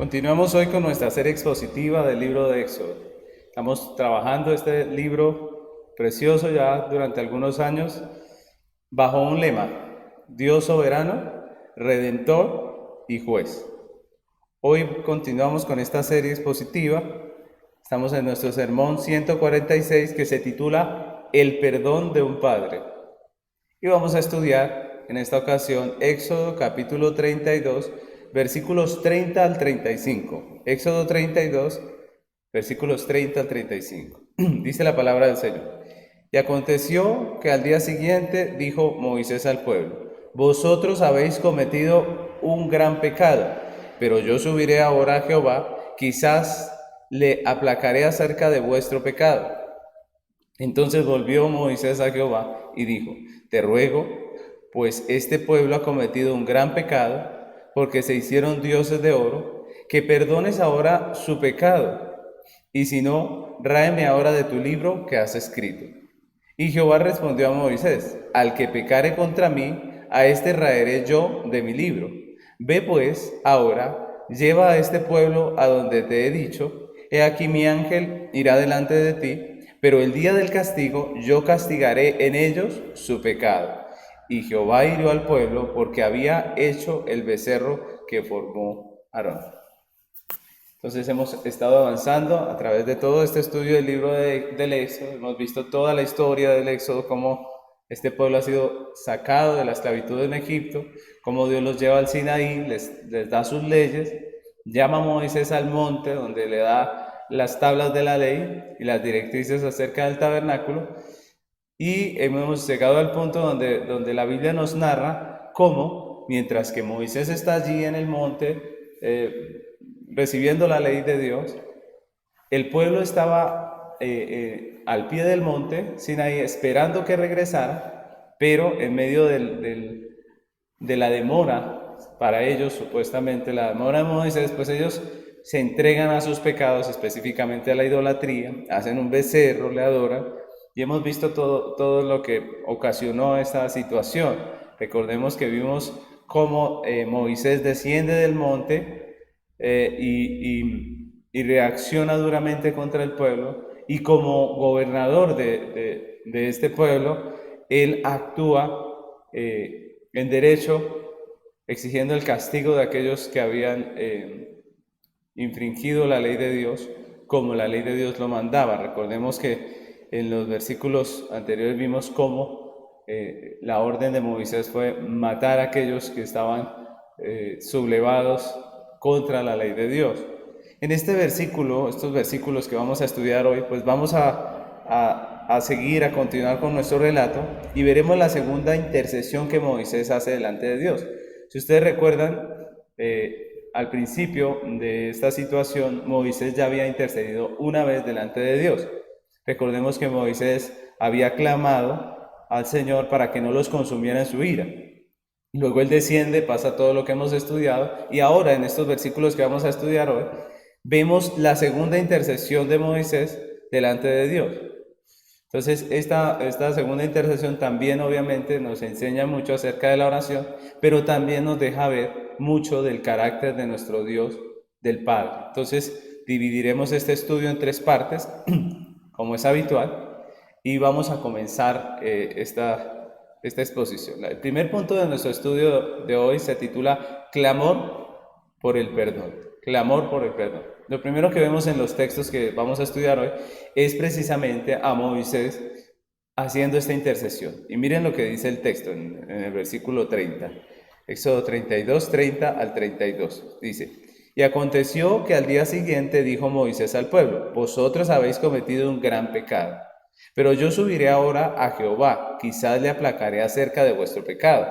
Continuamos hoy con nuestra serie expositiva del libro de Éxodo. Estamos trabajando este libro precioso ya durante algunos años bajo un lema: Dios soberano, redentor y juez. Hoy continuamos con esta serie expositiva. Estamos en nuestro sermón 146 que se titula El perdón de un padre. Y vamos a estudiar en esta ocasión Éxodo capítulo 32, versículos 30 al 35. Éxodo 32, versículos 30 al 35. Dice la palabra del Señor. Y aconteció que al día siguiente dijo Moisés al pueblo: vosotros habéis cometido un gran pecado, pero yo subiré ahora a Jehová, quizás le aplacaré acerca de vuestro pecado. Entonces volvió Moisés a Jehová y dijo: te ruego, pues este pueblo ha cometido un gran pecado, porque se hicieron dioses de oro, que perdones ahora su pecado, y si no, ráeme ahora de tu libro que has escrito. Y Jehová respondió a Moisés: al que pecare contra mí, a este raeré yo de mi libro. Ve pues ahora, lleva a este pueblo a donde te he dicho. He aquí mi ángel irá delante de ti, pero el día del castigo yo castigaré en ellos su pecado. Y Jehová hirió al pueblo porque había hecho el becerro que formó Aarón. Entonces hemos estado avanzando a través de todo este estudio del libro del Éxodo. Hemos visto toda la historia del Éxodo, cómo este pueblo ha sido sacado de la esclavitud en Egipto, cómo Dios los lleva al Sinaí, les da sus leyes, llama a Moisés al monte donde le da las tablas de la ley y las directrices acerca del tabernáculo. Y hemos llegado al punto donde la Biblia nos narra cómo, mientras que Moisés está allí en el monte, recibiendo la ley de Dios, el pueblo estaba al pie del monte, Sinaí, esperando que regresara, pero en medio de la demora, para ellos supuestamente la demora de Moisés, pues ellos se entregan a sus pecados, específicamente a la idolatría, hacen un becerro, le adoran, y hemos visto todo lo que ocasionó esta situación. Recordemos que vimos cómo Moisés desciende del monte y reacciona duramente contra el pueblo, y como gobernador de este pueblo, él actúa en derecho, exigiendo el castigo de aquellos que habían infringido la ley de Dios, como la ley de Dios lo mandaba. Recordemos que en los versículos anteriores vimos cómo la orden de Moisés fue matar a aquellos que estaban sublevados contra la ley de Dios. En este versículo, estos versículos que vamos a estudiar hoy, pues vamos a seguir, a continuar con nuestro relato, y veremos la segunda intercesión que Moisés hace delante de Dios. Si ustedes recuerdan, al principio de esta situación, Moisés ya había intercedido una vez delante de Dios. Recordemos que Moisés había clamado al Señor para que no los consumiera en su ira. Luego él desciende, pasa todo lo que hemos estudiado, y ahora en estos versículos que vamos a estudiar hoy, vemos la segunda intercesión de Moisés delante de Dios. Entonces, esta segunda intercesión también obviamente nos enseña mucho acerca de la oración, pero también nos deja ver mucho del carácter de nuestro Dios, del Padre. Entonces, dividiremos este estudio en tres partes, como es habitual, y vamos a comenzar esta exposición. El primer punto de nuestro estudio de hoy se titula Clamor por el perdón. Clamor por el perdón. Lo primero que vemos en los textos que vamos a estudiar hoy es precisamente a Moisés haciendo esta intercesión. Y miren lo que dice el texto en el versículo 30. Éxodo 32, 30 al 32. Dice: y aconteció que al día siguiente dijo Moisés al pueblo: vosotros habéis cometido un gran pecado, pero yo subiré ahora a Jehová, quizás le aplacaré acerca de vuestro pecado.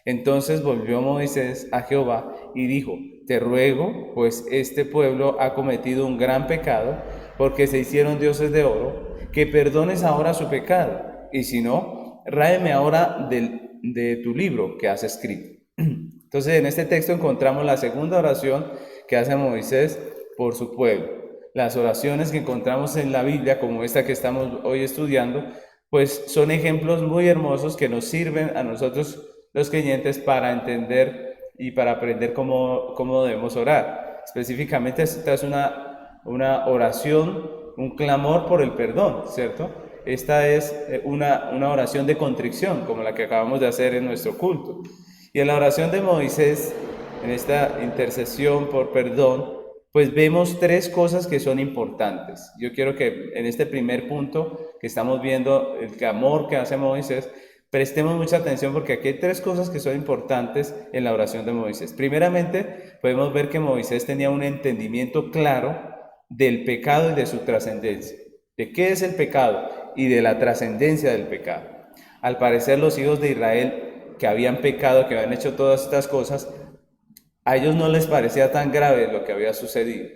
Entonces volvió Moisés a Jehová y dijo: te ruego, pues este pueblo ha cometido un gran pecado, porque se hicieron dioses de oro, que perdones ahora su pecado, y si no, ráeme ahora de tu libro que has escrito. Entonces en este texto encontramos la segunda oración que hace Moisés por su pueblo. Las oraciones que encontramos en la Biblia, como esta que estamos hoy estudiando, pues son ejemplos muy hermosos que nos sirven a nosotros los creyentes para entender y para aprender cómo debemos orar. Específicamente esta es una oración, un clamor por el perdón, ¿cierto? Esta es una oración de contrición, como la que acabamos de hacer en nuestro culto. Y en la oración de Moisés, en esta intercesión por perdón, pues vemos tres cosas que son importantes. Yo quiero que en este primer punto que estamos viendo, el clamor que hace Moisés, prestemos mucha atención porque aquí hay tres cosas que son importantes en la oración de Moisés. Primeramente, podemos ver que Moisés tenía un entendimiento claro del pecado y de su trascendencia. ¿De qué es el pecado? Y de la trascendencia del pecado. Al parecer, los hijos de Israel que habían pecado, que habían hecho todas estas cosas, a ellos no les parecía tan grave lo que había sucedido.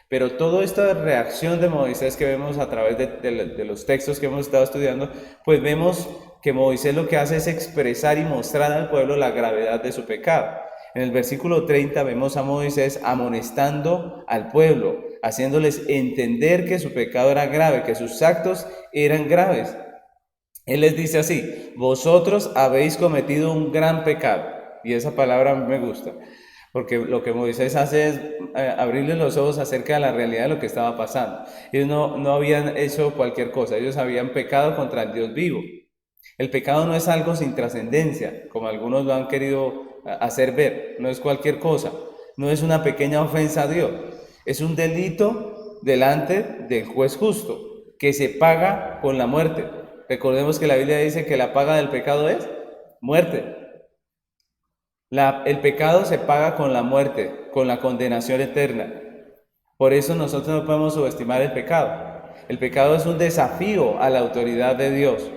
Pero toda esta reacción de Moisés que vemos a través de los textos que hemos estado estudiando, pues vemos que Moisés lo que hace es expresar y mostrar al pueblo la gravedad de su pecado. En el versículo 30 vemos a Moisés amonestando al pueblo, haciéndoles entender que su pecado era grave, que sus actos eran graves. Él les dice así: vosotros habéis cometido un gran pecado. Y esa palabra me gusta, porque lo que Moisés hace es abrirles los ojos acerca de la realidad de lo que estaba pasando. Ellos no habían hecho cualquier cosa, ellos habían pecado contra el Dios vivo. El pecado no es algo sin trascendencia, como algunos lo han querido hacer ver, no es cualquier cosa, no es una pequeña ofensa a Dios, es un delito delante del juez justo, que se paga con la muerte. Recordemos que la Biblia dice que la paga del pecado es muerte. El pecado se paga con la muerte, con la condenación eterna. Por eso nosotros no podemos subestimar el pecado. El pecado es un desafío a la autoridad de Dios,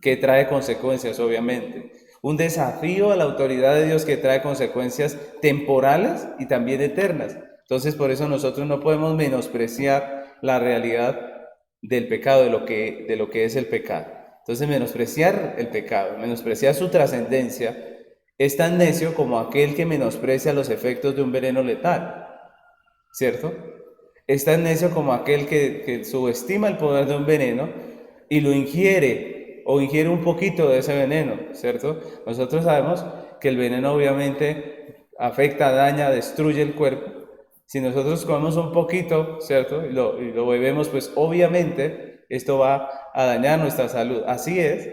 que trae consecuencias, obviamente. Un desafío a la autoridad de Dios que trae consecuencias temporales y también eternas. Entonces, por eso nosotros no podemos menospreciar la realidad del pecado, de lo que es el pecado. Entonces, menospreciar el pecado, menospreciar su trascendencia, es tan necio como aquel que menosprecia los efectos de un veneno letal, ¿cierto? Es tan necio como aquel que subestima el poder de un veneno y lo ingiere o ingiere un poquito de ese veneno, ¿cierto? Nosotros sabemos que el veneno obviamente afecta, daña, destruye el cuerpo. Si nosotros comemos un poquito, ¿cierto? Y lo bebemos, pues obviamente esto va a dañar nuestra salud. Así es.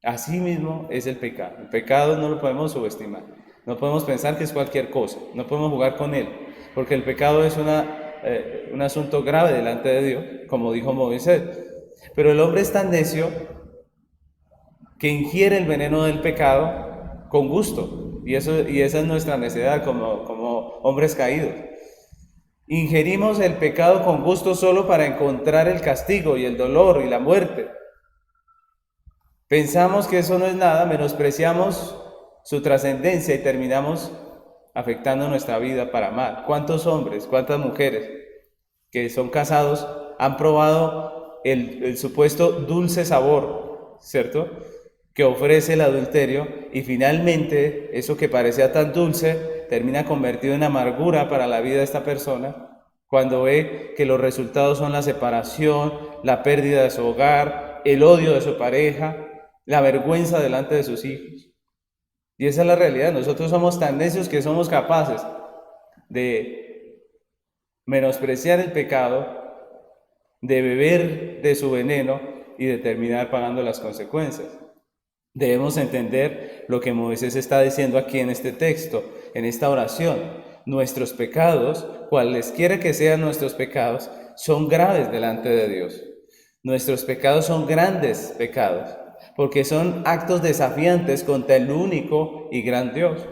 Así mismo es el pecado. El pecado no lo podemos subestimar. No podemos pensar que es cualquier cosa. No podemos jugar con él. Porque el pecado es un asunto grave delante de Dios, como dijo Moisés. Pero el hombre es tan necio que ingiere el veneno del pecado con gusto. Y esa es nuestra necedad como hombres caídos. Ingerimos el pecado con gusto solo para encontrar el castigo y el dolor y la muerte. Pensamos que eso no es nada, menospreciamos su trascendencia y terminamos afectando nuestra vida para mal. ¿Cuántos hombres, cuántas mujeres que son casados han probado el supuesto dulce sabor, ¿cierto?, que ofrece el adulterio, y finalmente eso que parecía tan dulce termina convertido en amargura para la vida de esta persona cuando ve que los resultados son la separación, la pérdida de su hogar, el odio de su pareja, la vergüenza delante de sus hijos. Y esa es la realidad. Nosotros somos tan necios que somos capaces de menospreciar el pecado, de beber de su veneno y de terminar pagando las consecuencias. Debemos entender lo que Moisés está diciendo aquí en este texto, en esta oración. Nuestros pecados, cualesquiera que sean nuestros pecados, son graves delante de Dios. Nuestros pecados son grandes pecados, porque son actos desafiantes contra el único y gran Dios.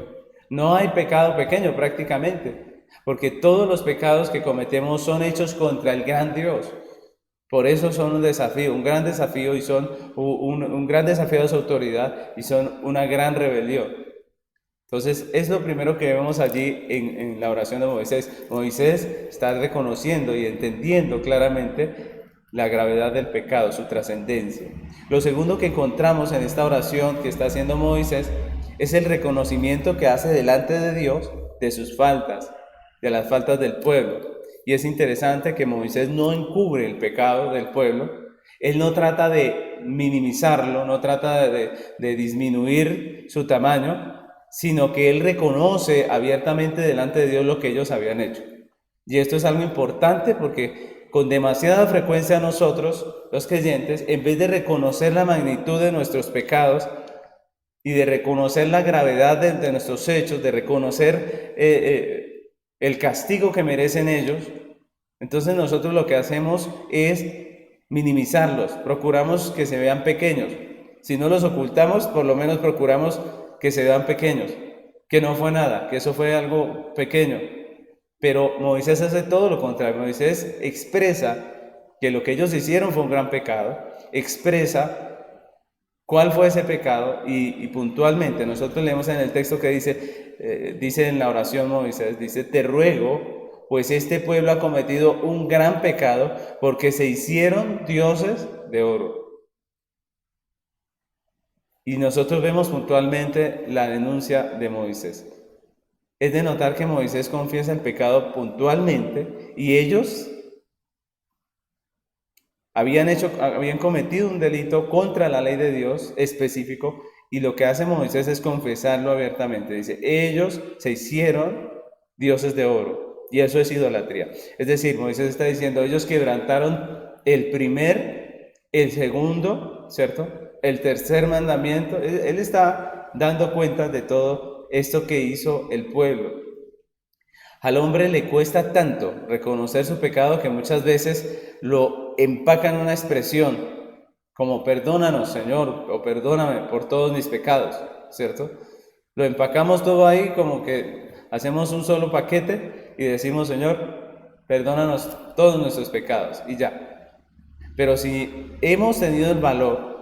No hay pecado pequeño prácticamente, porque todos los pecados que cometemos son hechos contra el gran Dios. Por eso son un desafío, un gran desafío, y son un gran desafío a su autoridad, y son una gran rebelión. Entonces, es lo primero que vemos allí en la oración de Moisés. Moisés está reconociendo y entendiendo claramente la gravedad del pecado, su trascendencia. Lo segundo que encontramos en esta oración que está haciendo Moisés es el reconocimiento que hace delante de Dios de sus faltas, de las faltas del pueblo. Y es interesante que Moisés no encubre el pecado del pueblo. Él no trata de minimizarlo, no trata de disminuir su tamaño, sino que él reconoce abiertamente delante de Dios lo que ellos habían hecho. Y esto es algo importante porque con demasiada frecuencia nosotros, los creyentes, en vez de reconocer la magnitud de nuestros pecados y de reconocer la gravedad de nuestros hechos, de reconocer el castigo que merecen ellos, entonces nosotros lo que hacemos es minimizarlos, procuramos que se vean pequeños. Si no los ocultamos, por lo menos procuramos que se vean pequeños, que no fue nada, que eso fue algo pequeño. Pero Moisés hace todo lo contrario. Moisés expresa que lo que ellos hicieron fue un gran pecado, expresa cuál fue ese pecado y puntualmente nosotros leemos en el texto que dice en la oración Moisés, dice, te ruego, pues este pueblo ha cometido un gran pecado porque se hicieron dioses de oro. Y nosotros vemos puntualmente la denuncia de Moisés. Es de notar que Moisés confiesa el pecado puntualmente y ellos habían cometido un delito contra la ley de Dios específico y lo que hace Moisés es confesarlo abiertamente. Dice, ellos se hicieron dioses de oro y eso es idolatría. Es decir, Moisés está diciendo, ellos quebrantaron el primer, el segundo, ¿cierto? El tercer mandamiento. Él está dando cuenta de todo esto que hizo el pueblo. Al hombre le cuesta tanto reconocer su pecado que muchas veces lo empaca en una expresión como perdónanos, Señor, o perdóname por todos mis pecados, ¿cierto? Lo empacamos todo ahí como que hacemos un solo paquete y decimos, Señor, perdónanos todos nuestros pecados y ya. Pero si hemos tenido el valor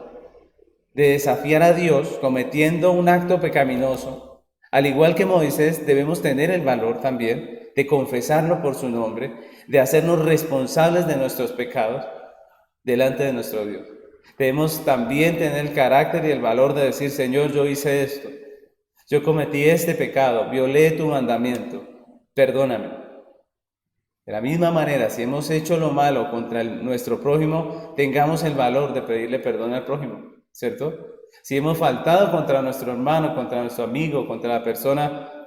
de desafiar a Dios cometiendo un acto pecaminoso, al igual que Moisés, debemos tener el valor también de confesarlo por su nombre, de hacernos responsables de nuestros pecados delante de nuestro Dios. Debemos también tener el carácter y el valor de decir, Señor, yo hice esto, yo cometí este pecado, violé tu mandamiento, perdóname. De la misma manera, si hemos hecho lo malo contra nuestro prójimo, tengamos el valor de pedirle perdón al prójimo, ¿cierto? Si hemos faltado contra nuestro hermano, contra nuestro amigo, contra la persona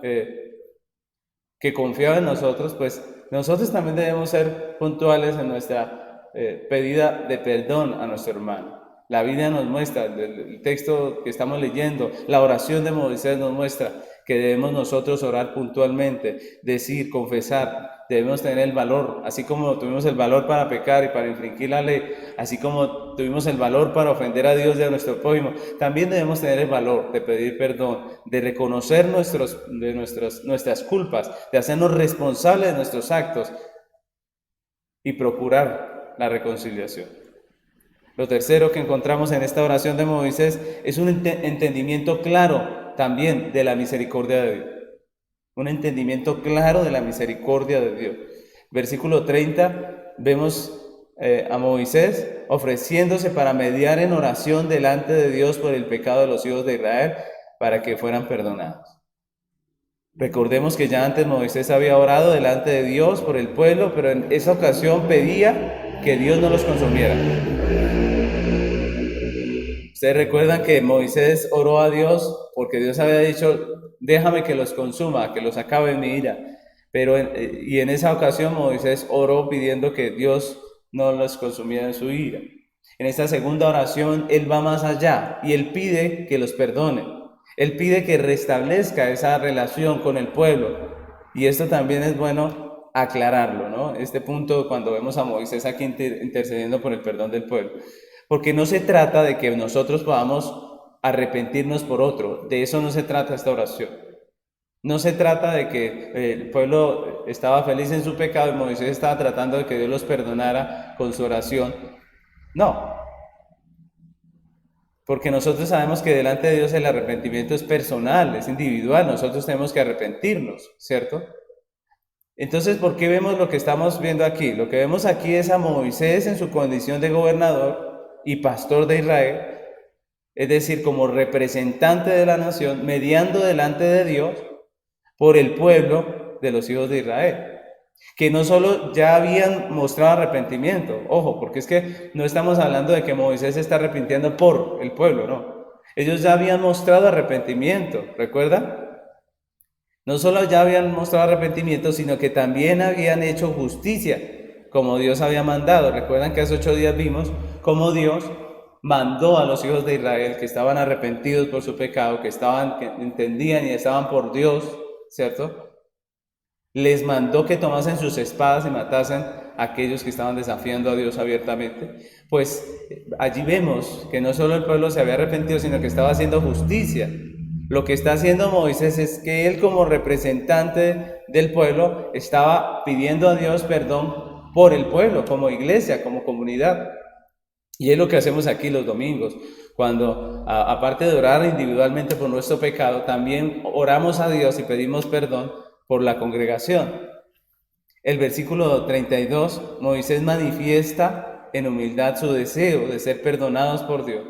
que confiaba en nosotros, pues nosotros también debemos ser puntuales en nuestra pedida de perdón a nuestro hermano. La Biblia nos muestra, el texto que estamos leyendo, la oración de Moisés nos muestra que debemos nosotros orar puntualmente, decir, confesar, debemos tener el valor, así como tuvimos el valor para pecar y para infringir la ley, así como tuvimos el valor para ofender a Dios y a nuestro prójimo, también debemos tener el valor de pedir perdón, de reconocer nuestras culpas, de hacernos responsables de nuestros actos y procurar la reconciliación. Lo tercero que encontramos en esta oración de Moisés es un entendimiento claro también de la misericordia de Dios. Un entendimiento claro de la misericordia de Dios. Versículo 30, vemos a Moisés ofreciéndose para mediar en oración delante de Dios por el pecado de los hijos de Israel para que fueran perdonados. Recordemos que ya antes Moisés había orado delante de Dios por el pueblo, pero en esa ocasión pedía que Dios no los consumiera. Ustedes recuerdan que Moisés oró a Dios porque Dios había dicho, déjame que los consuma, que los acabe en mi ira. Y en esa ocasión Moisés oró pidiendo que Dios no los consumiera en su ira. En esta segunda oración él va más allá y él pide que los perdone. Él pide que restablezca esa relación con el pueblo. Y esto también es bueno aclararlo, ¿no? Este punto cuando vemos a Moisés aquí intercediendo por el perdón del pueblo. Porque no se trata de que nosotros podamos arrepentirnos por otro. De eso no se trata esta oración. No se trata de que el pueblo estaba feliz en su pecado y Moisés estaba tratando de que Dios los perdonara con su oración. No. Porque nosotros sabemos que delante de Dios el arrepentimiento es personal, es individual. Nosotros tenemos que arrepentirnos, ¿cierto? Entonces, ¿por qué vemos lo que estamos viendo aquí? Lo que vemos aquí es a Moisés en su condición de gobernador y pastor de Israel, es decir, como representante de la nación, mediando delante de Dios por el pueblo de los hijos de Israel, que no solo ya habían mostrado arrepentimiento, ojo, porque es que no estamos hablando de que Moisés se está arrepintiendo por el pueblo, no. Ellos ya habían mostrado arrepentimiento, ¿recuerdan? No solo ya habían mostrado arrepentimiento, sino que también habían hecho justicia, como Dios había mandado. Recuerdan que hace 8 días vimos cómo Dios mandó a los hijos de Israel que estaban arrepentidos por su pecado, que entendían y estaban por Dios, ¿cierto? Les mandó que tomasen sus espadas y matasen a aquellos que estaban desafiando a Dios abiertamente. Pues allí vemos que no solo el pueblo se había arrepentido, sino que estaba haciendo justicia. Lo que está haciendo Moisés es que él, como representante del pueblo, estaba pidiendo a Dios perdón por el pueblo, como iglesia, como comunidad. Y es lo que hacemos aquí los domingos, cuando aparte de orar individualmente por nuestro pecado, también oramos a Dios y pedimos perdón por la congregación. El versículo 32, Moisés manifiesta en humildad su deseo de ser perdonados por Dios.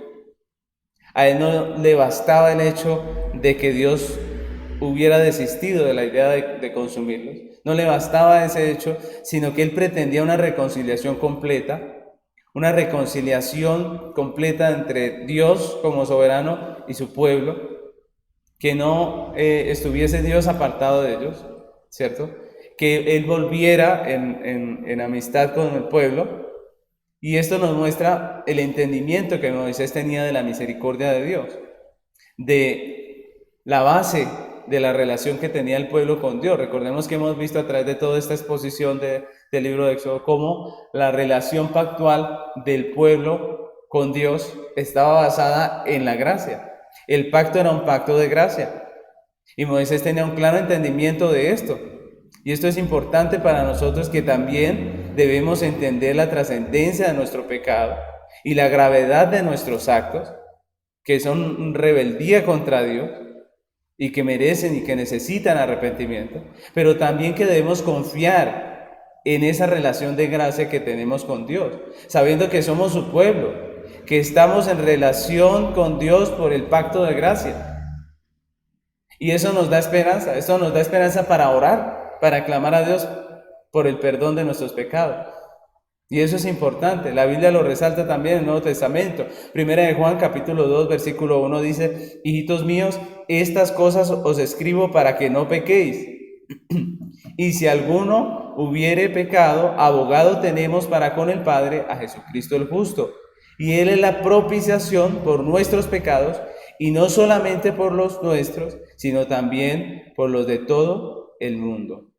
A él no le bastaba el hecho de que Dios hubiera desistido de la idea de consumirlos. No le bastaba ese hecho, sino que él pretendía una reconciliación completa entre Dios como soberano y su pueblo, que no estuviese Dios apartado de ellos, ¿cierto? Que él volviera en amistad con el pueblo, y esto nos muestra el entendimiento que Moisés tenía de la misericordia de Dios, de la base de la relación que tenía el pueblo con Dios. Recordemos que hemos visto a través de toda esta exposición del libro de Éxodo cómo la relación pactual del pueblo con Dios estaba basada en la gracia. El pacto era un pacto de gracia. Y Moisés tenía un claro entendimiento de esto. Y esto es importante para nosotros, que también debemos entender la trascendencia de nuestro pecado y la gravedad de nuestros actos, que son rebeldía contra Dios y que merecen y que necesitan arrepentimiento, pero también que debemos confiar en esa relación de gracia que tenemos con Dios, sabiendo que somos su pueblo, que estamos en relación con Dios por el pacto de gracia. Y eso nos da esperanza para orar, para clamar a Dios por el perdón de nuestros pecados. Y eso es importante, la Biblia lo resalta también en el Nuevo Testamento. Primera de Juan, capítulo 2, versículo 1 dice: hijitos míos, estas cosas os escribo para que no pequéis. Y si alguno hubiere pecado, abogado tenemos para con el Padre, a Jesucristo el justo. Y Él es la propiciación por nuestros pecados, y no solamente por los nuestros, sino también por los de todo el mundo.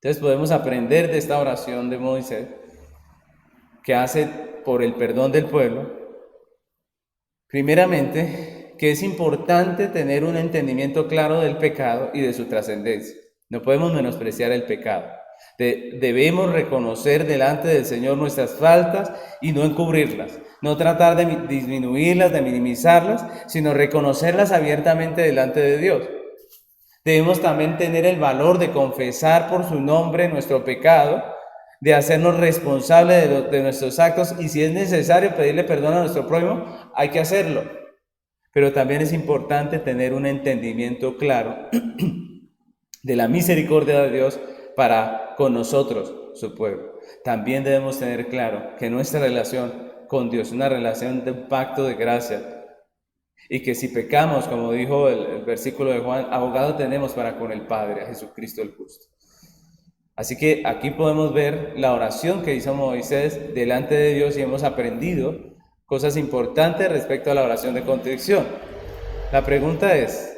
Entonces podemos aprender de esta oración de Moisés, que hace por el perdón del pueblo, primeramente, que es importante tener un entendimiento claro del pecado y de su trascendencia. No podemos menospreciar el pecado. Debemos reconocer delante del Señor nuestras faltas y no encubrirlas. No tratar de disminuirlas, de minimizarlas, sino reconocerlas abiertamente delante de Dios. Debemos también tener el valor de confesar por su nombre nuestro pecado, de hacernos responsables de nuestros actos, y si es necesario pedirle perdón a nuestro prójimo, hay que hacerlo. Pero también es importante tener un entendimiento claro de la misericordia de Dios para con nosotros, su pueblo. También debemos tener claro que nuestra relación con Dios es una relación de pacto de gracia, y que si pecamos, como dijo el versículo de Juan, abogado tenemos para con el Padre, a Jesucristo el justo. Así que aquí podemos ver la oración que hizo Moisés delante de Dios, y hemos aprendido cosas importantes respecto a la oración de contrición. La pregunta es: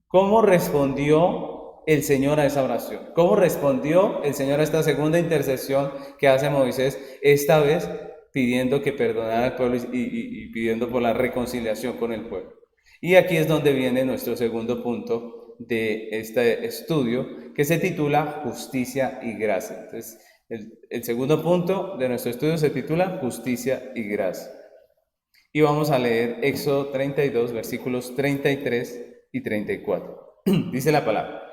¿cómo respondió el Señor a esa oración? ¿Cómo respondió el Señor a esta segunda intercesión que hace Moisés, esta vez pidiendo que perdonara al pueblo y pidiendo por la reconciliación con el pueblo? Y aquí es donde viene nuestro segundo punto de este estudio, que se titula Justicia y Gracia. Entonces, el segundo punto de nuestro estudio se titula Justicia y Gracia. Y vamos a leer Éxodo 32, versículos 33 y 34. Dice la palabra: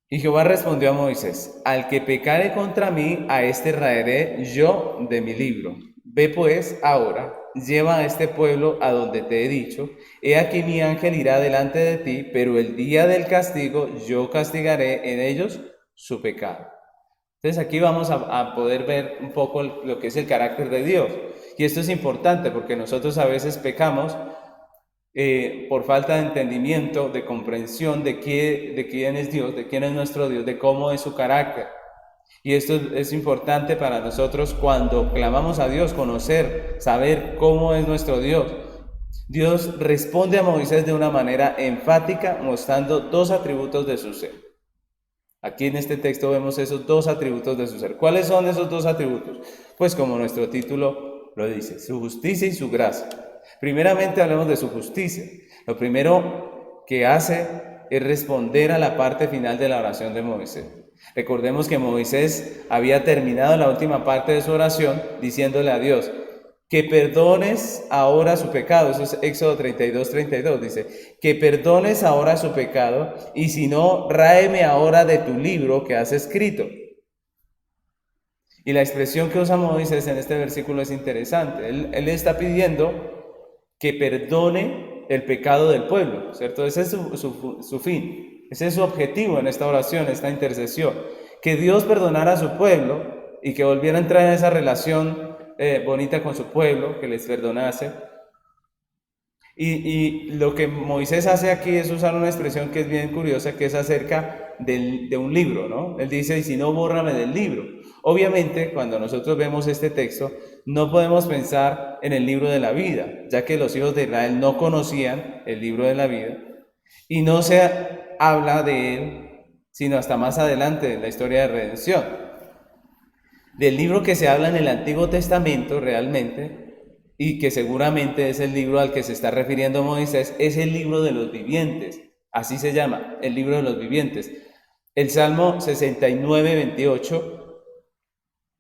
y Jehová respondió a Moisés: al que pecare contra mí, a este raeré yo de mi libro. Ve pues ahora, lleva a este pueblo a donde te he dicho. He aquí mi ángel irá delante de ti, pero el día del castigo yo castigaré en ellos su pecado. Entonces aquí vamos a poder ver un poco lo que es el carácter de Dios. Y esto es importante porque nosotros a veces pecamos por falta de entendimiento, de comprensión de quién es Dios, de quién es nuestro Dios, de cómo es su carácter. Y esto es importante para nosotros cuando clamamos a Dios, conocer, saber cómo es nuestro Dios. Dios responde a Moisés de una manera enfática, mostrando dos atributos de su ser. Aquí en este texto vemos esos dos atributos de su ser. ¿Cuáles son esos dos atributos? Pues como nuestro título lo dice, su justicia y su gracia. Primeramente hablemos de su justicia. Lo primero que hace es responder a la parte final de la oración de Moisés. Recordemos que Moisés había terminado la última parte de su oración diciéndole a Dios que perdones ahora su pecado. Eso es Éxodo 32, dice, que perdones ahora su pecado y si no, ráeme ahora de tu libro que has escrito. Y la expresión que usa Moisés en este versículo es interesante. Él está pidiendo que perdone el pecado del pueblo, ¿cierto? Ese es su fin, ese es su objetivo en esta oración, esta intercesión. Que Dios perdonara a su pueblo y que volviera a entrar en esa relación bonita con su pueblo, que les perdonase. Y lo que Moisés hace aquí es usar una expresión que es bien curiosa, que es acerca de un libro, ¿no? Él dice, y si no, bórrame del libro. Obviamente, cuando nosotros vemos este texto, no podemos pensar en el libro de la vida, ya que los hijos de Israel no conocían el libro de la vida, y no se habla de él, sino hasta más adelante en la historia de redención. Del libro que se habla en el Antiguo Testamento realmente, y que seguramente es el libro al que se está refiriendo Moisés, es el libro de los vivientes. Así se llama, el libro de los vivientes. El Salmo 69:28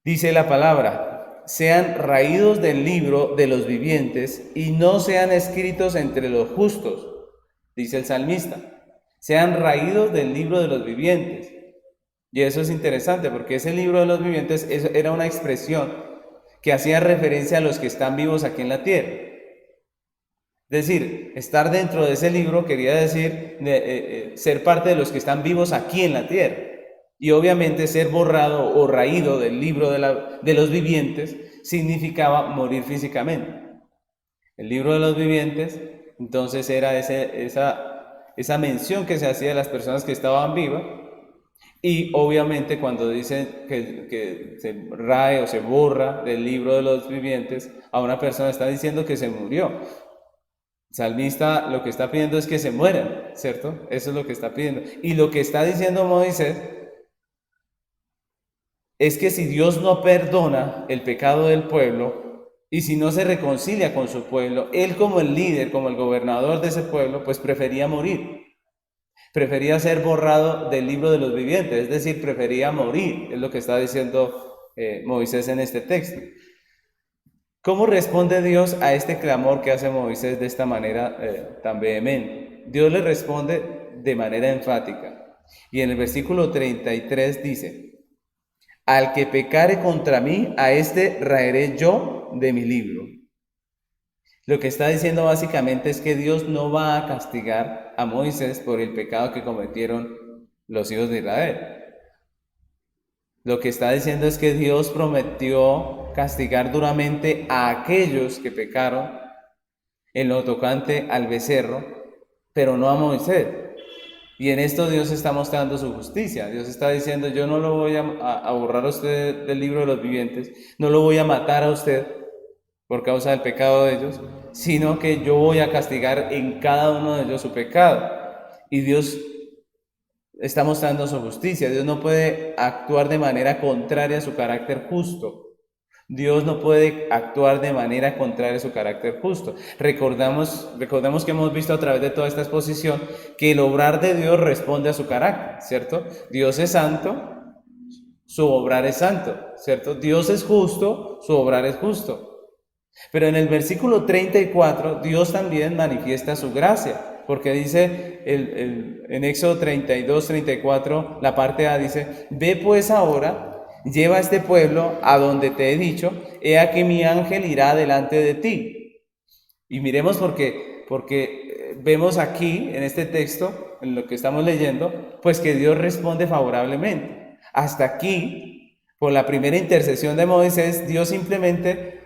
dice la palabra, sean raídos del libro de los vivientes y no sean escritos entre los justos, dice el salmista. Sean raídos del libro de los vivientes. Y eso es interesante porque ese libro de los vivientes era una expresión que hacía referencia a los que están vivos aquí en la tierra. Es decir, estar dentro de ese libro quería decir ser parte de los que están vivos aquí en la tierra. Y obviamente ser borrado o raído del libro de los vivientes significaba morir físicamente. El libro de los vivientes, entonces era esa mención que se hacía de las personas que estaban vivas. Y obviamente cuando dicen que se rae o se borra del libro de los vivientes, a una persona está diciendo que se murió. El salmista lo que está pidiendo es que se mueran, ¿cierto? Eso es lo que está pidiendo. Y lo que está diciendo Moisés es que si Dios no perdona el pecado del pueblo y si no se reconcilia con su pueblo, él como el líder, como el gobernador de ese pueblo, pues prefería morir. Prefería ser borrado del libro de los vivientes, es decir, prefería morir, es lo que está diciendo Moisés en este texto. ¿Cómo responde Dios a este clamor que hace Moisés de esta manera tan vehemente? Dios le responde de manera enfática. Y en el versículo 33 dice, al que pecare contra mí, a este raeré yo de mi libro. Lo que está diciendo básicamente es que Dios no va a castigar a Moisés por el pecado que cometieron los hijos de Israel. Lo que está diciendo es que Dios prometió castigar duramente a aquellos que pecaron en lo tocante al becerro, pero no a Moisés. Y en esto Dios está mostrando su justicia. Dios está diciendo, yo no lo voy a borrar a usted del libro de los vivientes, no lo voy a matar a usted por causa del pecado de ellos, sino que yo voy a castigar en cada uno de ellos su pecado. Y Dios está mostrando su justicia. Dios no puede actuar de manera contraria a su carácter justo. Dios no puede actuar de manera contraria a su carácter justo. Recordemos que hemos visto a través de toda esta exposición que el obrar de Dios responde a su carácter, ¿cierto? Dios es santo, su obrar es santo, ¿cierto? Dios es justo, su obrar es justo. Pero en el versículo 34, Dios también manifiesta su gracia, porque dice en Éxodo 32:34, la parte A dice, ve pues ahora, lleva a este pueblo a donde te he dicho, he aquí mi ángel irá delante de ti. Y miremos porque vemos aquí, en este texto, en lo que estamos leyendo, pues que Dios responde favorablemente. Hasta aquí, por la primera intercesión de Moisés, Dios simplemente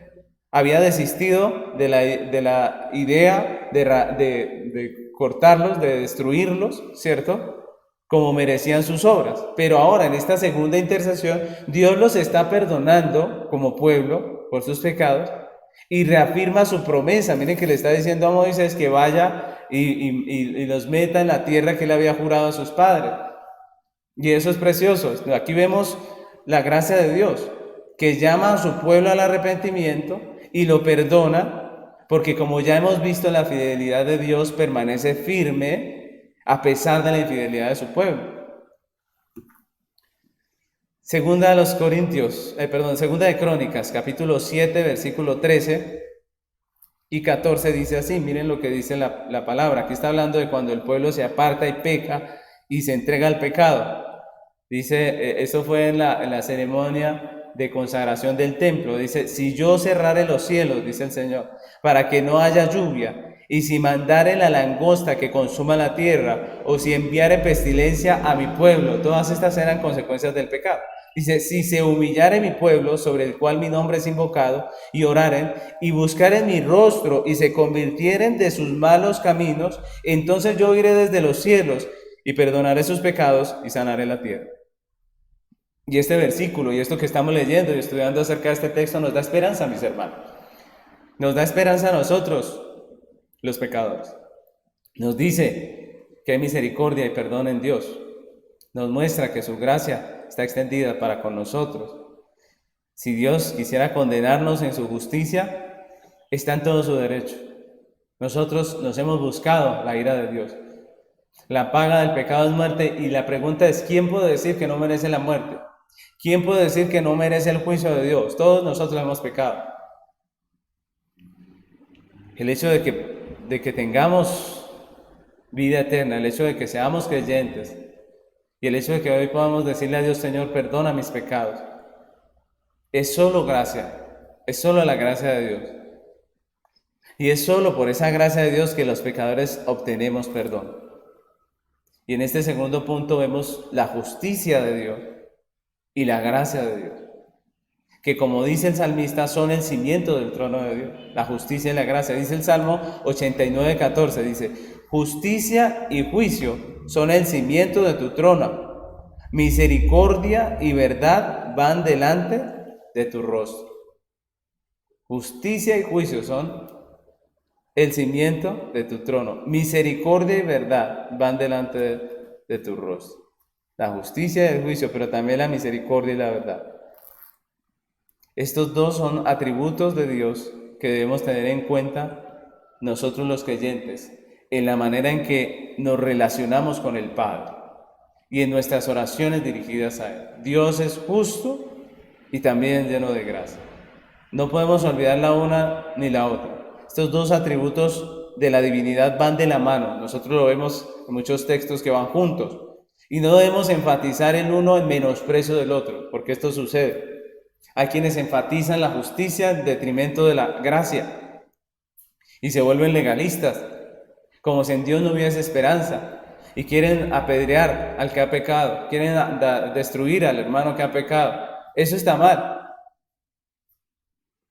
había desistido de la idea de cortarlos, de destruirlos, ¿cierto? Como merecían sus obras. Pero ahora, en esta segunda intercesión, Dios los está perdonando como pueblo por sus pecados y reafirma su promesa. Miren que le está diciendo a Moisés que vaya y los meta en la tierra que él había jurado a sus padres. Y eso es precioso. Aquí vemos la gracia de Dios, que llama a su pueblo al arrepentimiento y lo perdona, porque como ya hemos visto, la fidelidad de Dios permanece firme a pesar de la infidelidad de su pueblo. Segunda de Crónicas, capítulo 7, versículo 13 y 14 dice así. Miren lo que dice la palabra. Aquí está hablando de cuando el pueblo se aparta y peca y se entrega al pecado. Dice, eso fue en la ceremonia de consagración del templo. Dice, si yo cerrare los cielos, dice el Señor, para que no haya lluvia, y si mandare la langosta que consuma la tierra, o si enviare pestilencia a mi pueblo, todas estas eran consecuencias del pecado. Dice, si se humillare mi pueblo, sobre el cual mi nombre es invocado, y oraren, y buscaren mi rostro, y se convirtieren de sus malos caminos, entonces yo iré desde los cielos, y perdonaré sus pecados, y sanaré la tierra. Y este versículo, y esto que estamos leyendo y estudiando acerca de este texto, nos da esperanza, mis hermanos. Nos da esperanza a nosotros, los pecadores. Nos dice que hay misericordia y perdón en Dios. Nos muestra que su gracia está extendida para con nosotros. Si Dios quisiera condenarnos en su justicia, está en todo su derecho. Nosotros nos hemos buscado la ira de Dios. La paga del pecado es muerte, y la pregunta es, ¿quién puede decir que no merece la muerte? ¿Quién puede decir que no merece el juicio de Dios? Todos nosotros hemos pecado. El hecho de que tengamos vida eterna, el hecho de que seamos creyentes, y el hecho de que hoy podamos decirle a Dios, Señor, perdona mis pecados, es solo gracia, es solo la gracia de Dios. Y es solo por esa gracia de Dios que los pecadores obtenemos perdón. Y en este segundo punto vemos la justicia de Dios y la gracia de Dios, que como dice el salmista, son el cimiento del trono de Dios, la justicia y la gracia. Dice el Salmo 89:14, dice, justicia y juicio son el cimiento de tu trono, misericordia y verdad van delante de tu rostro. Justicia y juicio son el cimiento de tu trono, misericordia y verdad van delante de tu rostro. La justicia y el juicio, pero también la misericordia y la verdad. Estos dos son atributos de Dios que debemos tener en cuenta nosotros los creyentes, en la manera en que nos relacionamos con el Padre y en nuestras oraciones dirigidas a Él. Dios es justo y también lleno de gracia. No podemos olvidar la una ni la otra. Estos dos atributos de la divinidad van de la mano. Nosotros lo vemos en muchos textos que van juntos. Y no debemos enfatizar el uno en menosprecio del otro, porque esto sucede. Hay quienes enfatizan la justicia en detrimento de la gracia y se vuelven legalistas, como si en Dios no hubiese esperanza, y quieren apedrear al que ha pecado, quieren destruir al hermano que ha pecado. Eso está mal.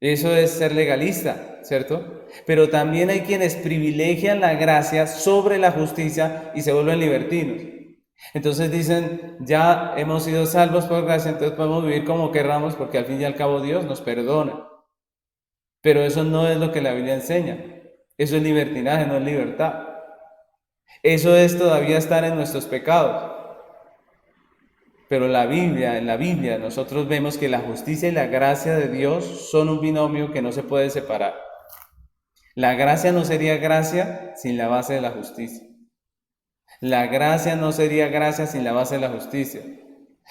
Eso es ser legalista, ¿cierto? Pero también hay quienes privilegian la gracia sobre la justicia y se vuelven libertinos. Entonces dicen, ya hemos sido salvos por gracia, entonces podemos vivir como querramos porque al fin y al cabo Dios nos perdona. Pero eso no es lo que la Biblia enseña. Eso es libertinaje, no es libertad. Eso es todavía estar en nuestros pecados. Pero en la Biblia nosotros vemos que la justicia y la gracia de Dios son un binomio que no se puede separar. La gracia no sería gracia sin la base de la justicia. La gracia no sería gracia sin la base de la justicia.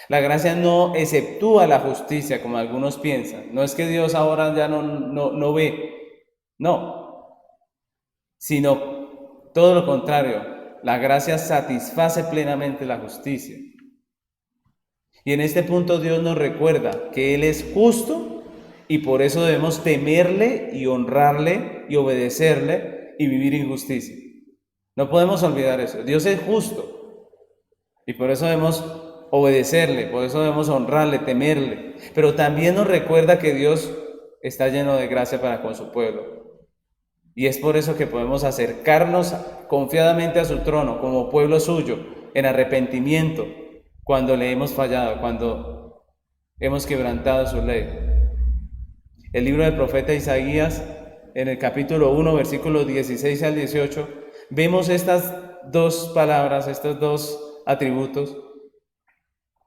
La gracia no exceptúa la justicia como algunos piensan. No es que Dios ahora ya no ve. No. Sino todo lo contrario. La gracia satisface plenamente la justicia. Y en este punto Dios nos recuerda que Él es justo y por eso debemos temerle y honrarle y obedecerle y vivir en justicia. No podemos olvidar eso. Dios es justo y por eso debemos obedecerle, por eso debemos honrarle, temerle. Pero también nos recuerda que Dios está lleno de gracia para con su pueblo. Y es por eso que podemos acercarnos confiadamente a su trono como pueblo suyo, en arrepentimiento, cuando le hemos fallado, cuando hemos quebrantado su ley. El libro del profeta Isaías, en el capítulo 1, versículos 16 al 18, vemos estas dos palabras, estos dos atributos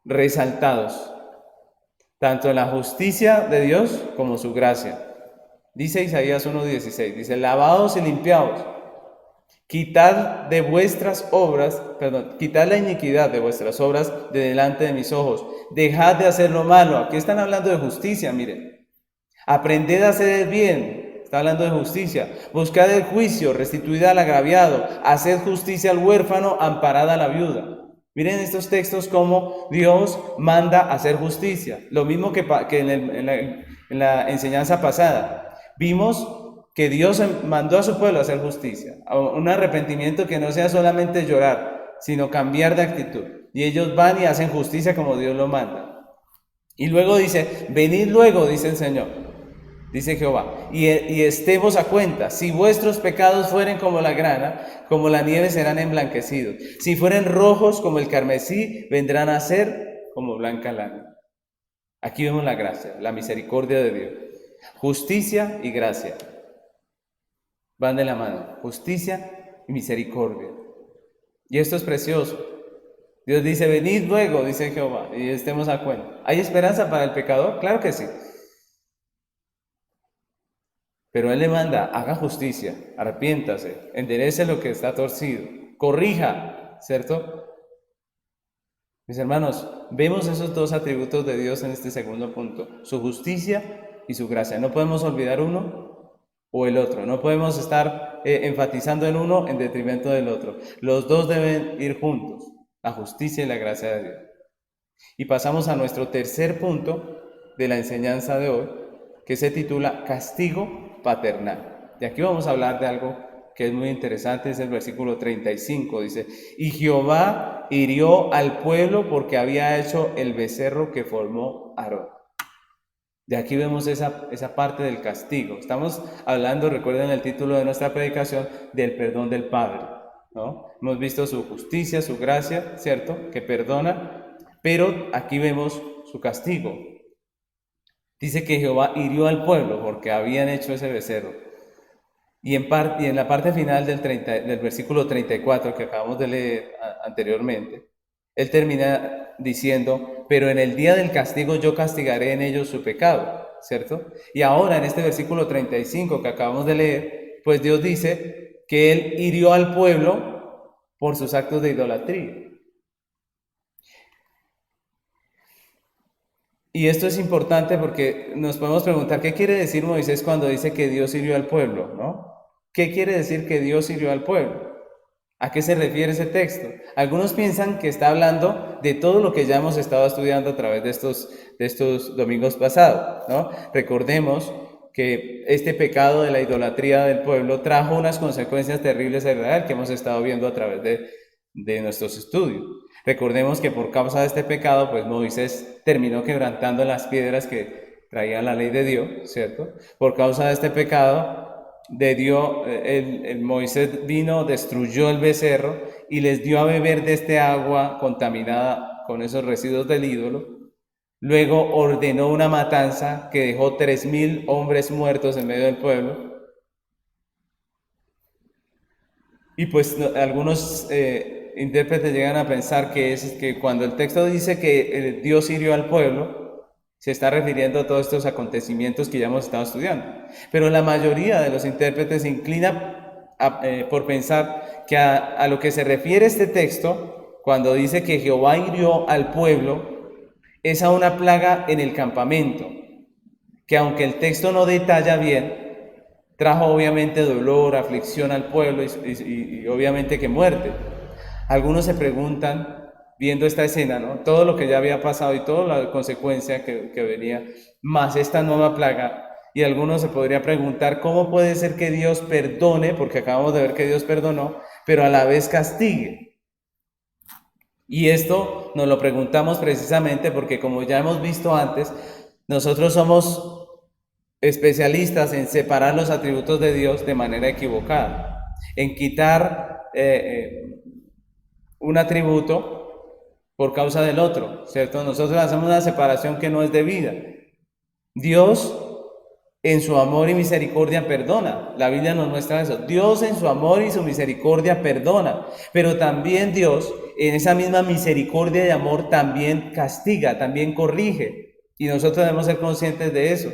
resaltados, tanto en la justicia de Dios como su gracia. Dice Isaías 1:16, dice: lavaos y limpiaos, quitad la iniquidad de vuestras obras de delante de mis ojos, dejad de hacer lo malo. Aquí están hablando de justicia, miren. Aprended a hacer el bien, está hablando de justicia. Buscad el juicio, restituid al agraviado, haced justicia al huérfano, amparad a la viuda. Miren estos textos como Dios manda hacer justicia. Lo mismo que en la enseñanza pasada. Vimos que Dios mandó a su pueblo a hacer justicia. Un arrepentimiento que no sea solamente llorar, sino cambiar de actitud. Y ellos van y hacen justicia como Dios lo manda. Y luego dice: venid luego, dice el Señor. Dice Jehová, y estemos a cuenta. Si vuestros pecados fueren como la grana, como la nieve serán emblanquecidos. Si fueren rojos como el carmesí, vendrán a ser como blanca lana. Aquí vemos la gracia, la misericordia de Dios. Justicia y gracia van de la mano. Justicia y misericordia. Y esto es precioso. Dios dice: venid luego, dice Jehová, y estemos a cuenta. ¿Hay esperanza para el pecador? Claro que sí. Pero Él le manda: haga justicia, arrepiéntase, enderece lo que está torcido, corrija, ¿cierto? Mis hermanos, vemos esos dos atributos de Dios en este segundo punto: su justicia y su gracia. No podemos olvidar uno o el otro, no podemos estar enfatizando en uno en detrimento del otro. Los dos deben ir juntos, la justicia y la gracia de Dios. Y pasamos a nuestro tercer punto de la enseñanza de hoy, que se titula castigo paternal. Y aquí vamos a hablar de algo que es muy interesante, es el versículo 35, dice: y Jehová hirió al pueblo porque había hecho el becerro que formó Aarón. De aquí vemos esa parte del castigo. Estamos hablando, recuerden el título de nuestra predicación, del perdón del Padre, ¿no? Hemos visto su justicia, su gracia, ¿cierto?, que perdona, pero aquí vemos su castigo. Dice que Jehová hirió al pueblo porque habían hecho ese becerro. Y en la parte final del versículo 34 que acabamos de leer anteriormente, Él termina diciendo: pero en el día del castigo yo castigaré en ellos su pecado, ¿cierto? Y ahora en este versículo 35 que acabamos de leer, pues Dios dice que Él hirió al pueblo por sus actos de idolatría. Y esto es importante porque nos podemos preguntar: ¿qué quiere decir Moisés cuando dice que Dios hirió al pueblo, ¿no? ¿Qué quiere decir que Dios hirió al pueblo? ¿A qué se refiere ese texto? Algunos piensan que está hablando de todo lo que ya hemos estado estudiando a través de estos domingos pasados, ¿no? Recordemos que este pecado de la idolatría del pueblo trajo unas consecuencias terribles a Israel que hemos estado viendo a través de nuestros estudios. Recordemos que por causa de este pecado, pues Moisés terminó quebrantando las piedras que traían la ley de Dios, ¿cierto? Por causa de este pecado, el Moisés vino, destruyó el becerro y les dio a beber de este agua contaminada con esos residuos del ídolo. Luego ordenó una matanza que dejó 3,000 hombres muertos en medio del pueblo. Y pues algunos intérpretes llegan a pensar que cuando el texto dice que Dios hirió al pueblo, se está refiriendo a todos estos acontecimientos que ya hemos estado estudiando. Pero la mayoría de los intérpretes se inclina por pensar que a lo que se refiere este texto, cuando dice que Jehová hirió al pueblo, es a una plaga en el campamento, que aunque el texto no detalla bien, trajo obviamente dolor, aflicción al pueblo y obviamente que muerte. Algunos se preguntan, viendo esta escena, ¿no?, todo lo que ya había pasado y toda la consecuencia que venía, más esta nueva plaga, y algunos se podría preguntar: ¿cómo puede ser que Dios perdone? Porque acabamos de ver que Dios perdonó, pero a la vez castigue. Y esto nos lo preguntamos precisamente porque, como ya hemos visto antes, nosotros somos especialistas en separar los atributos de Dios de manera equivocada, en quitar un atributo por causa del otro, ¿cierto? Nosotros hacemos una separación que no es debida. Dios en su amor y misericordia perdona. La Biblia nos muestra eso. Dios en su amor y su misericordia perdona. Pero también Dios en esa misma misericordia y amor también castiga, también corrige. Y nosotros debemos ser conscientes de eso.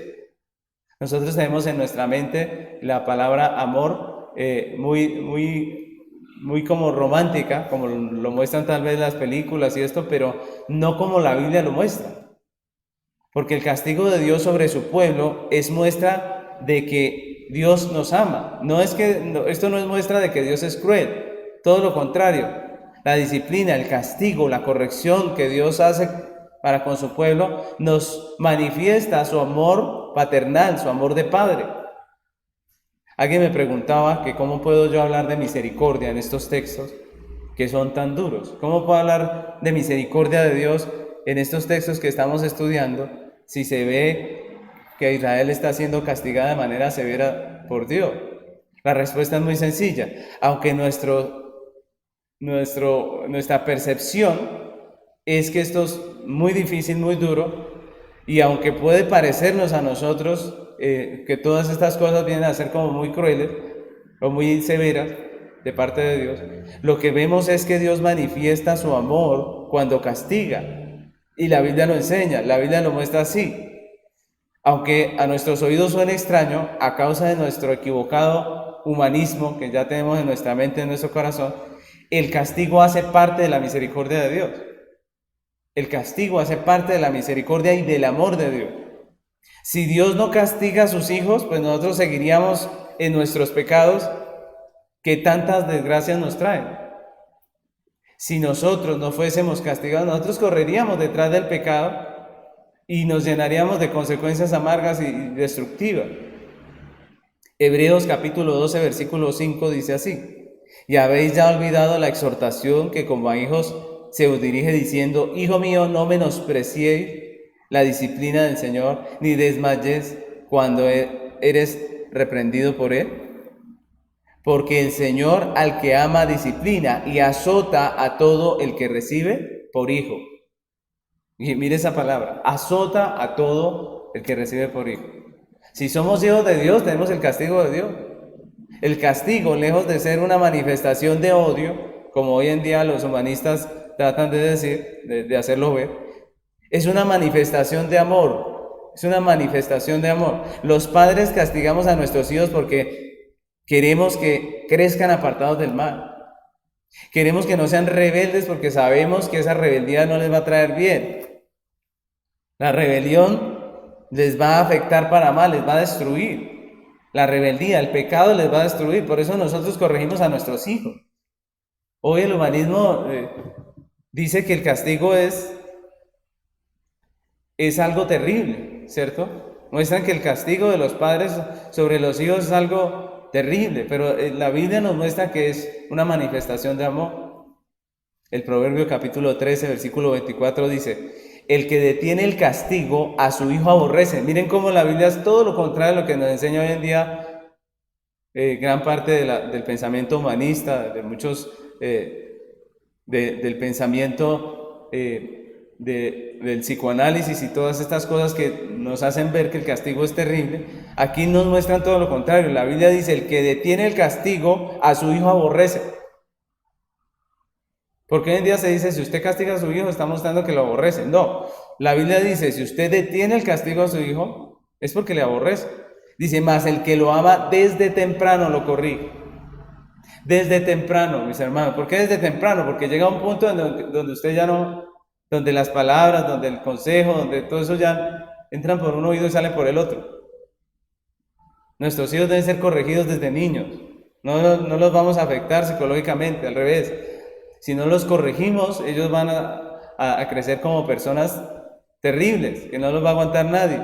Nosotros tenemos en nuestra mente la palabra amor muy como romántica, como lo muestran tal vez las películas y esto, pero no como la Biblia lo muestra. Porque el castigo de Dios sobre su pueblo es muestra de que Dios nos ama. Esto no es muestra de que Dios es cruel, todo lo contrario. La disciplina, el castigo, la corrección que Dios hace para con su pueblo nos manifiesta su amor paternal, su amor de padre. Alguien me preguntaba que cómo puedo yo hablar de misericordia en estos textos que son tan duros. ¿Cómo puedo hablar de misericordia de Dios en estos textos que estamos estudiando si se ve que Israel está siendo castigada de manera severa por Dios? La respuesta es muy sencilla. Aunque nuestra percepción es que esto es muy difícil, muy duro, y aunque puede parecernos a nosotros que todas estas cosas vienen a ser como muy crueles o muy severas de parte de Dios, lo que vemos es que Dios manifiesta su amor cuando castiga. Y la Biblia lo enseña, la Biblia lo muestra así. Aunque a nuestros oídos suene extraño, a causa de nuestro equivocado humanismo que ya tenemos en nuestra mente, en nuestro corazón, el castigo hace parte de la misericordia de Dios. El castigo hace parte de la misericordia y del amor de Dios. Si Dios no castiga a sus hijos, pues nosotros seguiríamos en nuestros pecados que tantas desgracias nos traen. Si nosotros no fuésemos castigados, nosotros correríamos detrás del pecado y nos llenaríamos de consecuencias amargas y destructivas. Hebreos capítulo 12, versículo 5 dice así: y habéis ya olvidado la exhortación que como a hijos se os dirige diciendo: hijo mío, no menospreciéis la disciplina del Señor, ni desmayes cuando eres reprendido por Él. Porque el Señor al que ama disciplina y azota a todo el que recibe por hijo. Y mire esa palabra, azota a todo el que recibe por hijo. Si somos hijos de Dios, tenemos el castigo de Dios. El castigo, lejos de ser una manifestación de odio, como hoy en día los humanistas tratan de decir, de hacerlo ver, es una manifestación de amor. Es una manifestación de amor. Los padres castigamos a nuestros hijos porque queremos que crezcan apartados del mal. Queremos que no sean rebeldes porque sabemos que esa rebeldía no les va a traer bien. La rebelión les va a afectar para mal, les va a destruir. La rebeldía, el pecado les va a destruir. Por eso nosotros corregimos a nuestros hijos. Hoy el humanismo dice que el castigo es algo terrible, ¿cierto? Muestran que el castigo de los padres sobre los hijos es algo terrible, pero la Biblia nos muestra que es una manifestación de amor. El Proverbio capítulo 13, versículo 24 dice: el que detiene el castigo a su hijo aborrece. Miren cómo la Biblia es todo lo contrario a lo que nos enseña hoy en día gran parte del pensamiento humanista, de muchos del pensamiento del psicoanálisis y todas estas cosas que nos hacen ver que el castigo es terrible. Aquí nos muestran todo lo contrario. La Biblia dice: el que detiene el castigo a su hijo aborrece. Porque hoy en día se dice: si usted castiga a su hijo, está mostrando que lo aborrece. No, la Biblia dice: si usted detiene el castigo a su hijo, es porque le aborrece. Dice: mas el que lo ama desde temprano lo corrige. Desde temprano, mis hermanos. ¿Por qué desde temprano? Porque llega un punto donde usted ya no, donde las palabras, donde el consejo, donde todo eso ya entran por un oído y salen por el otro. Nuestros hijos deben ser corregidos desde niños. No los vamos a afectar psicológicamente, al revés. Si no los corregimos, ellos van a crecer como personas terribles, que no los va a aguantar nadie.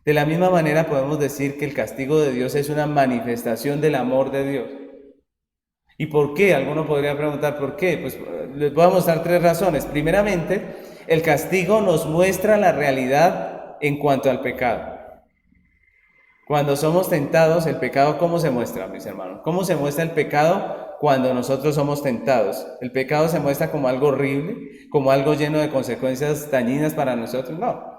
De la misma manera podemos decir que el castigo de Dios es una manifestación del amor de Dios. ¿Y por qué? Alguno podría preguntar ¿por qué? Pues les voy a mostrar 3 razones. Primeramente, el castigo nos muestra la realidad en cuanto al pecado. Cuando somos tentados, el pecado, ¿cómo se muestra, mis hermanos? ¿Cómo se muestra el pecado cuando nosotros somos tentados? ¿El pecado se muestra como algo horrible, como algo lleno de consecuencias dañinas para nosotros? No.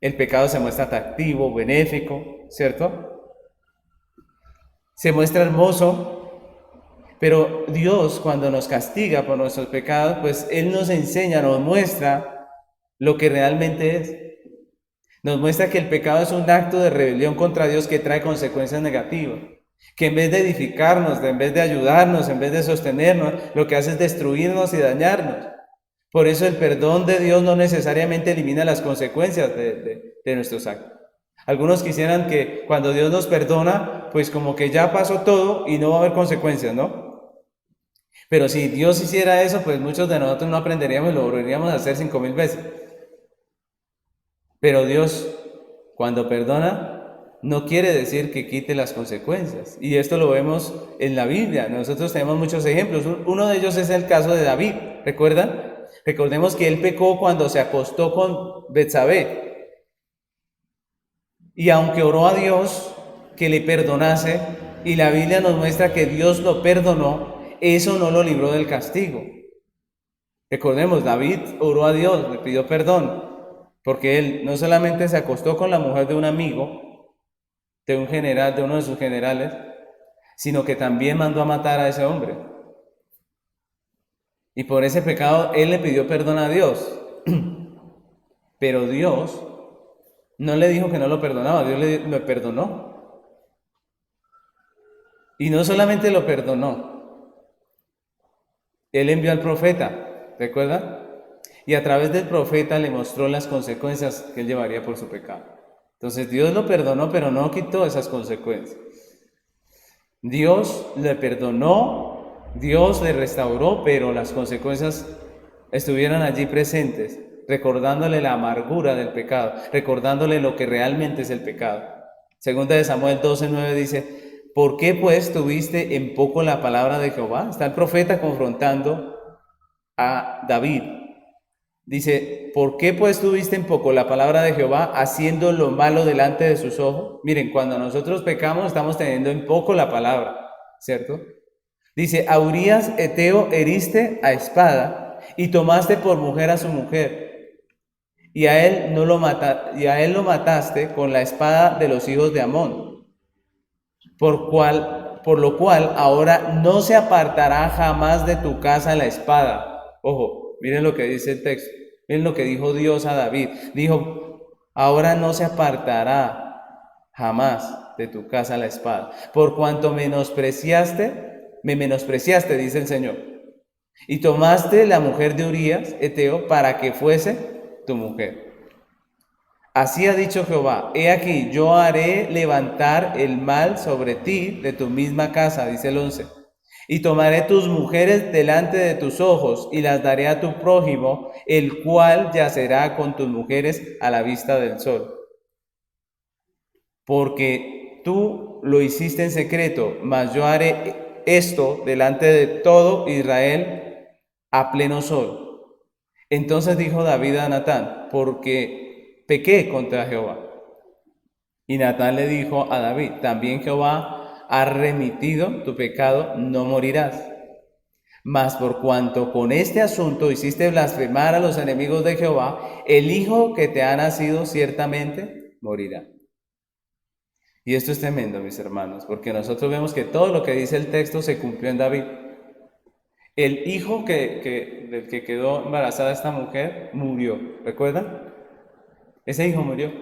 El pecado se muestra atractivo, benéfico, ¿cierto? Se muestra hermoso, pero Dios, cuando nos castiga por nuestros pecados, pues Él nos enseña, nos muestra lo que realmente es. Nos muestra que el pecado es un acto de rebelión contra Dios que trae consecuencias negativas, que en vez de edificarnos, en vez de ayudarnos, en vez de sostenernos, lo que hace es destruirnos y dañarnos. Por eso el perdón de Dios no necesariamente elimina las consecuencias de nuestros actos. Algunos quisieran que cuando Dios nos perdona, pues como que ya pasó todo y no va a haber consecuencias, ¿no? Pero si Dios hiciera eso, pues muchos de nosotros no aprenderíamos y lo volveríamos a hacer 5,000 veces. Pero Dios, cuando perdona, no quiere decir que quite las consecuencias. Y esto lo vemos en la Biblia. Nosotros tenemos muchos ejemplos. Uno de ellos es el caso de David. ¿Recuerdan? Recordemos que él pecó cuando se acostó con Betsabé. Y aunque oró a Dios que le perdonase, y la Biblia nos muestra que Dios lo perdonó, eso no lo libró del castigo. Recordemos, David oró a Dios, le pidió perdón, porque él no solamente se acostó con la mujer de un amigo, de un general, de uno de sus generales, sino que también mandó a matar a ese hombre. Y por ese pecado él le pidió perdón a Dios. Pero Dios no le dijo que no lo perdonaba, Dios le perdonó. Y no solamente lo perdonó, él envió al profeta, ¿recuerdan? Y a través del profeta le mostró las consecuencias que él llevaría por su pecado. Entonces Dios lo perdonó, pero no quitó esas consecuencias. Dios le perdonó, Dios le restauró, pero las consecuencias estuvieron allí presentes, recordándole la amargura del pecado, recordándole lo que realmente es el pecado. Segunda de Samuel 12:9 dice: ¿por qué pues tuviste en poco la palabra de Jehová? Está el profeta confrontando a David. Dice: ¿por qué pues tuviste en poco la palabra de Jehová, haciendo lo malo delante de sus ojos? Miren, cuando nosotros pecamos estamos teniendo en poco la palabra, ¿cierto? Dice: a Urías Eteo heriste a espada y tomaste por mujer a su mujer, y a él lo mataste con la espada de los hijos de Amón, por lo cual ahora no se apartará jamás de tu casa la espada. Ojo, miren lo que dice el texto, miren lo que dijo Dios a David. Dijo: ahora no se apartará jamás de tu casa la espada, por cuanto me menospreciaste, dice el Señor, y tomaste la mujer de Urías Eteo para que fuese tu mujer. Así ha dicho Jehová: he aquí, yo haré levantar el mal sobre ti de tu misma casa, dice el 11, y tomaré tus mujeres delante de tus ojos y las daré a tu prójimo, el cual yacerá con tus mujeres a la vista del sol. Porque tú lo hiciste en secreto, mas yo haré esto delante de todo Israel a pleno sol. Entonces dijo David a Natán: porque pequé contra Jehová. Y Natán le dijo a David: también Jehová ha remitido tu pecado, no morirás. Mas por cuanto con este asunto hiciste blasfemar a los enemigos de Jehová, el hijo que te ha nacido ciertamente morirá. Y esto es tremendo, mis hermanos, porque nosotros vemos que todo lo que dice el texto se cumplió en David. El hijo del que quedó embarazada esta mujer murió, ¿recuerdan? Ese hijo murió.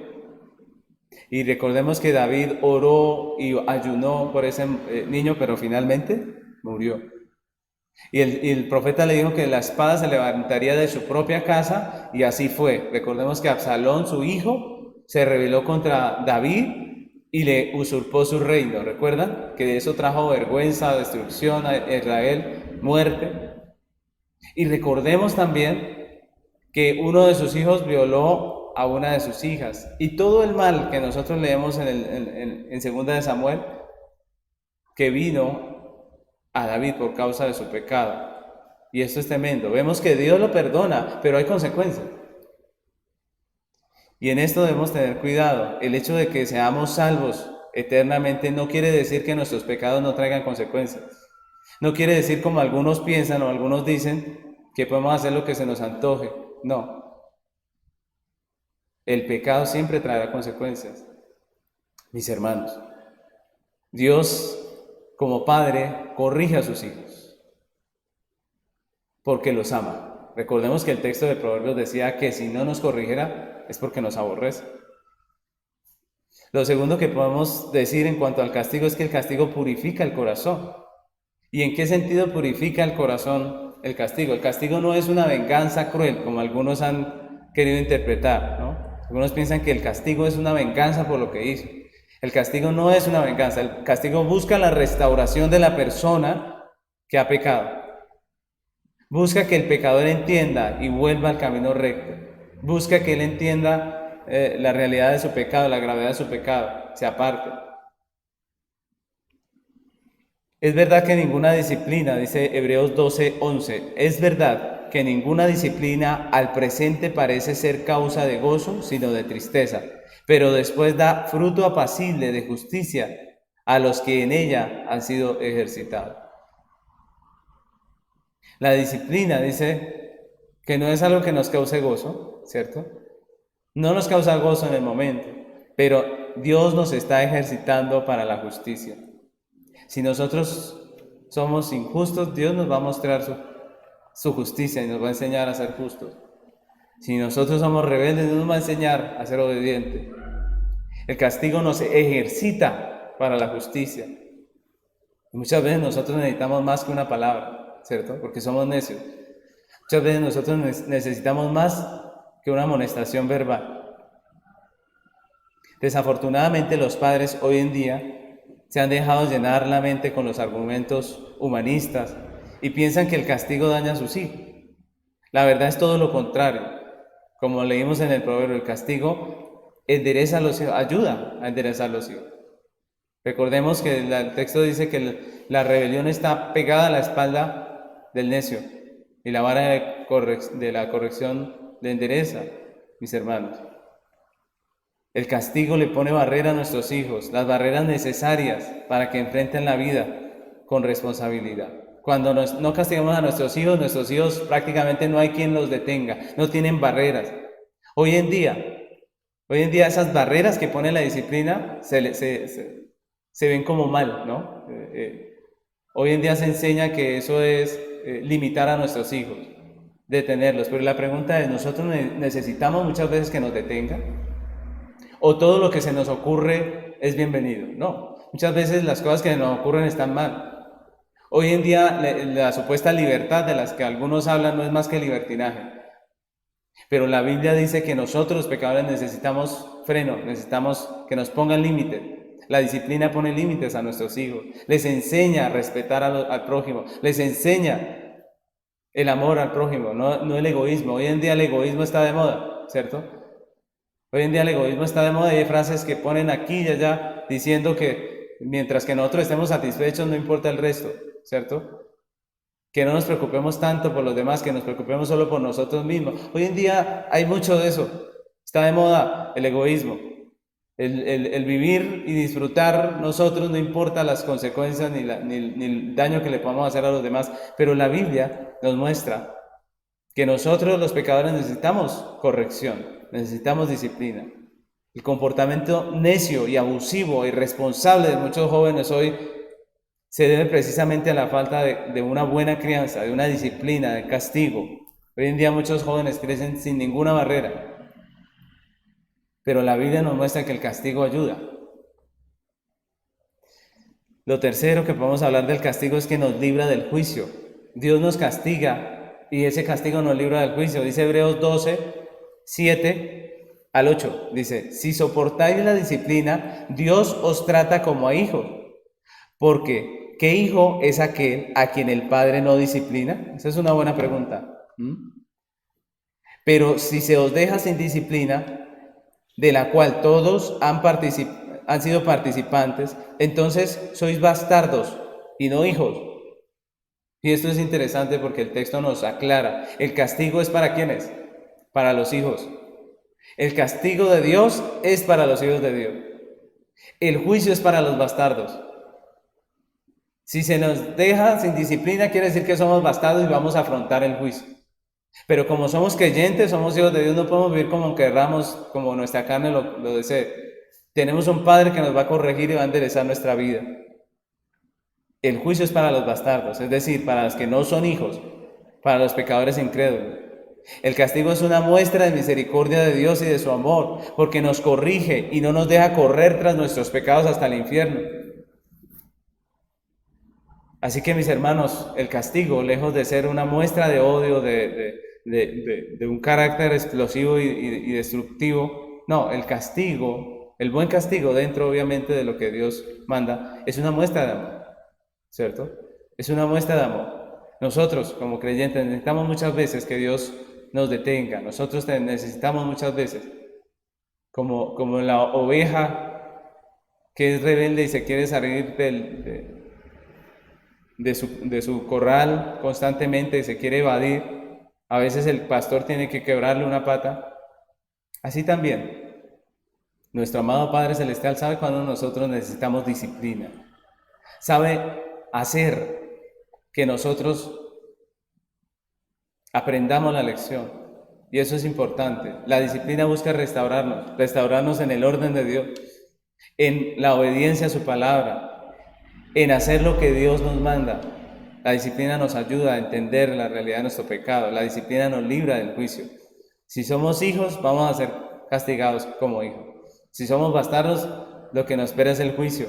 Y recordemos que David oró y ayunó por ese niño, pero finalmente murió. Y el profeta le dijo que la espada se levantaría de su propia casa, y así fue. Recordemos que Absalón, su hijo, se rebeló contra David y le usurpó su reino. ¿Recuerdan? Que eso trajo vergüenza, destrucción a Israel, muerte. Y recordemos también que uno de sus hijos violó a una de sus hijas. Y todo el mal que nosotros leemos en Segunda de Samuel, que vino a David por causa de su pecado. Y esto es tremendo. Vemos que Dios lo perdona, pero hay consecuencias. Y en esto debemos tener cuidado. El hecho de que seamos salvos eternamente, no quiere decir que nuestros pecados no traigan consecuencias. No quiere decir, como algunos piensan o algunos dicen, que podemos hacer lo que se nos antoje. No. El pecado siempre traerá consecuencias. Mis hermanos, Dios, como Padre, corrige a sus hijos porque los ama. Recordemos que el texto de Proverbios decía que si no nos corrigiera es porque nos aborrece. Lo segundo que podemos decir en cuanto al castigo es que el castigo purifica el corazón. ¿Y en qué sentido purifica el corazón el castigo? El castigo no es una venganza cruel, como algunos han querido interpretar, ¿no? Algunos piensan que el castigo es una venganza por lo que hizo. El castigo no es una venganza, el castigo busca la restauración de la persona que ha pecado. Busca que el pecador entienda y vuelva al camino recto. Busca que él entienda la realidad de su pecado, la gravedad de su pecado, se aparte. Es verdad que ninguna disciplina, dice Hebreos 12:11, es verdad que ninguna disciplina al presente parece ser causa de gozo, sino de tristeza, pero después da fruto apacible de justicia a los que en ella han sido ejercitados. La disciplina dice que no es algo que nos cause gozo, ¿cierto? No nos causa gozo en el momento, pero Dios nos está ejercitando para la justicia. Si nosotros somos injustos, Dios nos va a mostrar su justicia y nos va a enseñar a ser justos. Si nosotros somos rebeldes, Dios nos va a enseñar a ser obedientes. El castigo nos ejercita para la justicia. Y muchas veces nosotros necesitamos más que una palabra, ¿cierto? Porque somos necios. Muchas veces nosotros necesitamos más que una amonestación verbal. Desafortunadamente los padres hoy en día se han dejado llenar la mente con los argumentos humanistas y piensan que el castigo daña a sus hijos. La verdad es todo lo contrario. Como leímos en el proverbio, el castigo endereza a los hijos, ayuda a enderezar a los hijos. Recordemos que el texto dice que la rebelión está pegada a la espalda del necio y la vara de la corrección le endereza, mis hermanos. El castigo le pone barrera a nuestros hijos, las barreras necesarias para que enfrenten la vida con responsabilidad. Cuando no castigamos a nuestros hijos prácticamente no hay quien los detenga, no tienen barreras. Hoy en día esas barreras que pone la disciplina se ven como mal, ¿no? Hoy en día se enseña que eso es limitar a nuestros hijos, detenerlos, pero la pregunta es, ¿nosotros necesitamos muchas veces que nos detengan? ¿O todo lo que se nos ocurre es bienvenido? No, muchas veces las cosas que nos ocurren están mal. Hoy en día la supuesta libertad de las que algunos hablan no es más que libertinaje. Pero la Biblia dice que nosotros los pecadores necesitamos freno, necesitamos que nos pongan límites. La disciplina pone límites a nuestros hijos, les enseña a respetar al prójimo, les enseña el amor al prójimo, no el egoísmo. Hoy en día el egoísmo está de moda, ¿cierto? Hoy en día el egoísmo está de moda y hay frases que ponen aquí y allá diciendo que mientras que nosotros estemos satisfechos no importa el resto, ¿cierto? Que no nos preocupemos tanto por los demás, que nos preocupemos solo por nosotros mismos. Hoy en día hay mucho de eso. Está de moda el egoísmo. El vivir y disfrutar nosotros no importa las consecuencias ni el daño que le podamos hacer a los demás. Pero la Biblia nos muestra que nosotros los pecadores necesitamos corrección. Necesitamos disciplina. El comportamiento necio y abusivo e irresponsable de muchos jóvenes hoy se debe precisamente a la falta de una buena crianza, de una disciplina, de castigo. Hoy en día muchos jóvenes crecen sin ninguna barrera, pero la Biblia nos muestra que el castigo ayuda. Lo tercero que podemos hablar del castigo es que nos libra del juicio. Dios nos castiga y ese castigo nos libra del juicio. Dice Hebreos 12:7-8. Dice, si soportáis la disciplina, Dios os trata como a hijos. Porque, ¿qué hijo es aquel a quien el padre no disciplina? Esa es una buena pregunta. Pero si se os deja sin disciplina, de la cual todos han sido participantes, entonces sois bastardos y no hijos. Y esto es interesante porque el texto nos aclara, el castigo es para ¿quiénes? Para los hijos. El castigo de Dios es para los hijos de Dios. El juicio es para los bastardos. Si se nos deja sin disciplina, quiere decir que somos bastardos y vamos a afrontar el juicio. Pero como somos creyentes, somos hijos de Dios, no podemos vivir como querramos, como nuestra carne lo desee. Tenemos un Padre que nos va a corregir y va a enderezar nuestra vida. El juicio es para los bastardos, es decir, para los que no son hijos, para los pecadores incrédulos. El castigo es una muestra de misericordia de Dios y de su amor, porque nos corrige y no nos deja correr tras nuestros pecados hasta el infierno. Así que, mis hermanos, el castigo, lejos de ser una muestra de odio, de un carácter explosivo y destructivo, no, el castigo, el buen castigo, dentro obviamente de lo que Dios manda, es una muestra de amor, ¿cierto? Es una muestra de amor. Nosotros, como creyentes, necesitamos muchas veces que Dios nos detenga. Nosotros necesitamos muchas veces, como la oveja que es rebelde y se quiere salir de su corral constantemente y se quiere evadir, a veces el pastor tiene que quebrarle una pata. Así también, nuestro amado Padre Celestial sabe cuando nosotros necesitamos disciplina, sabe hacer que nosotros aprendamos la lección, y eso es importante. La disciplina busca restaurarnos en el orden de Dios, en la obediencia a su palabra, en hacer lo que Dios nos manda. La disciplina nos ayuda a entender la realidad de nuestro pecado. La disciplina nos libra del juicio. Si somos hijos, vamos a ser castigados como hijos. Si somos bastardos, lo que nos espera es el juicio.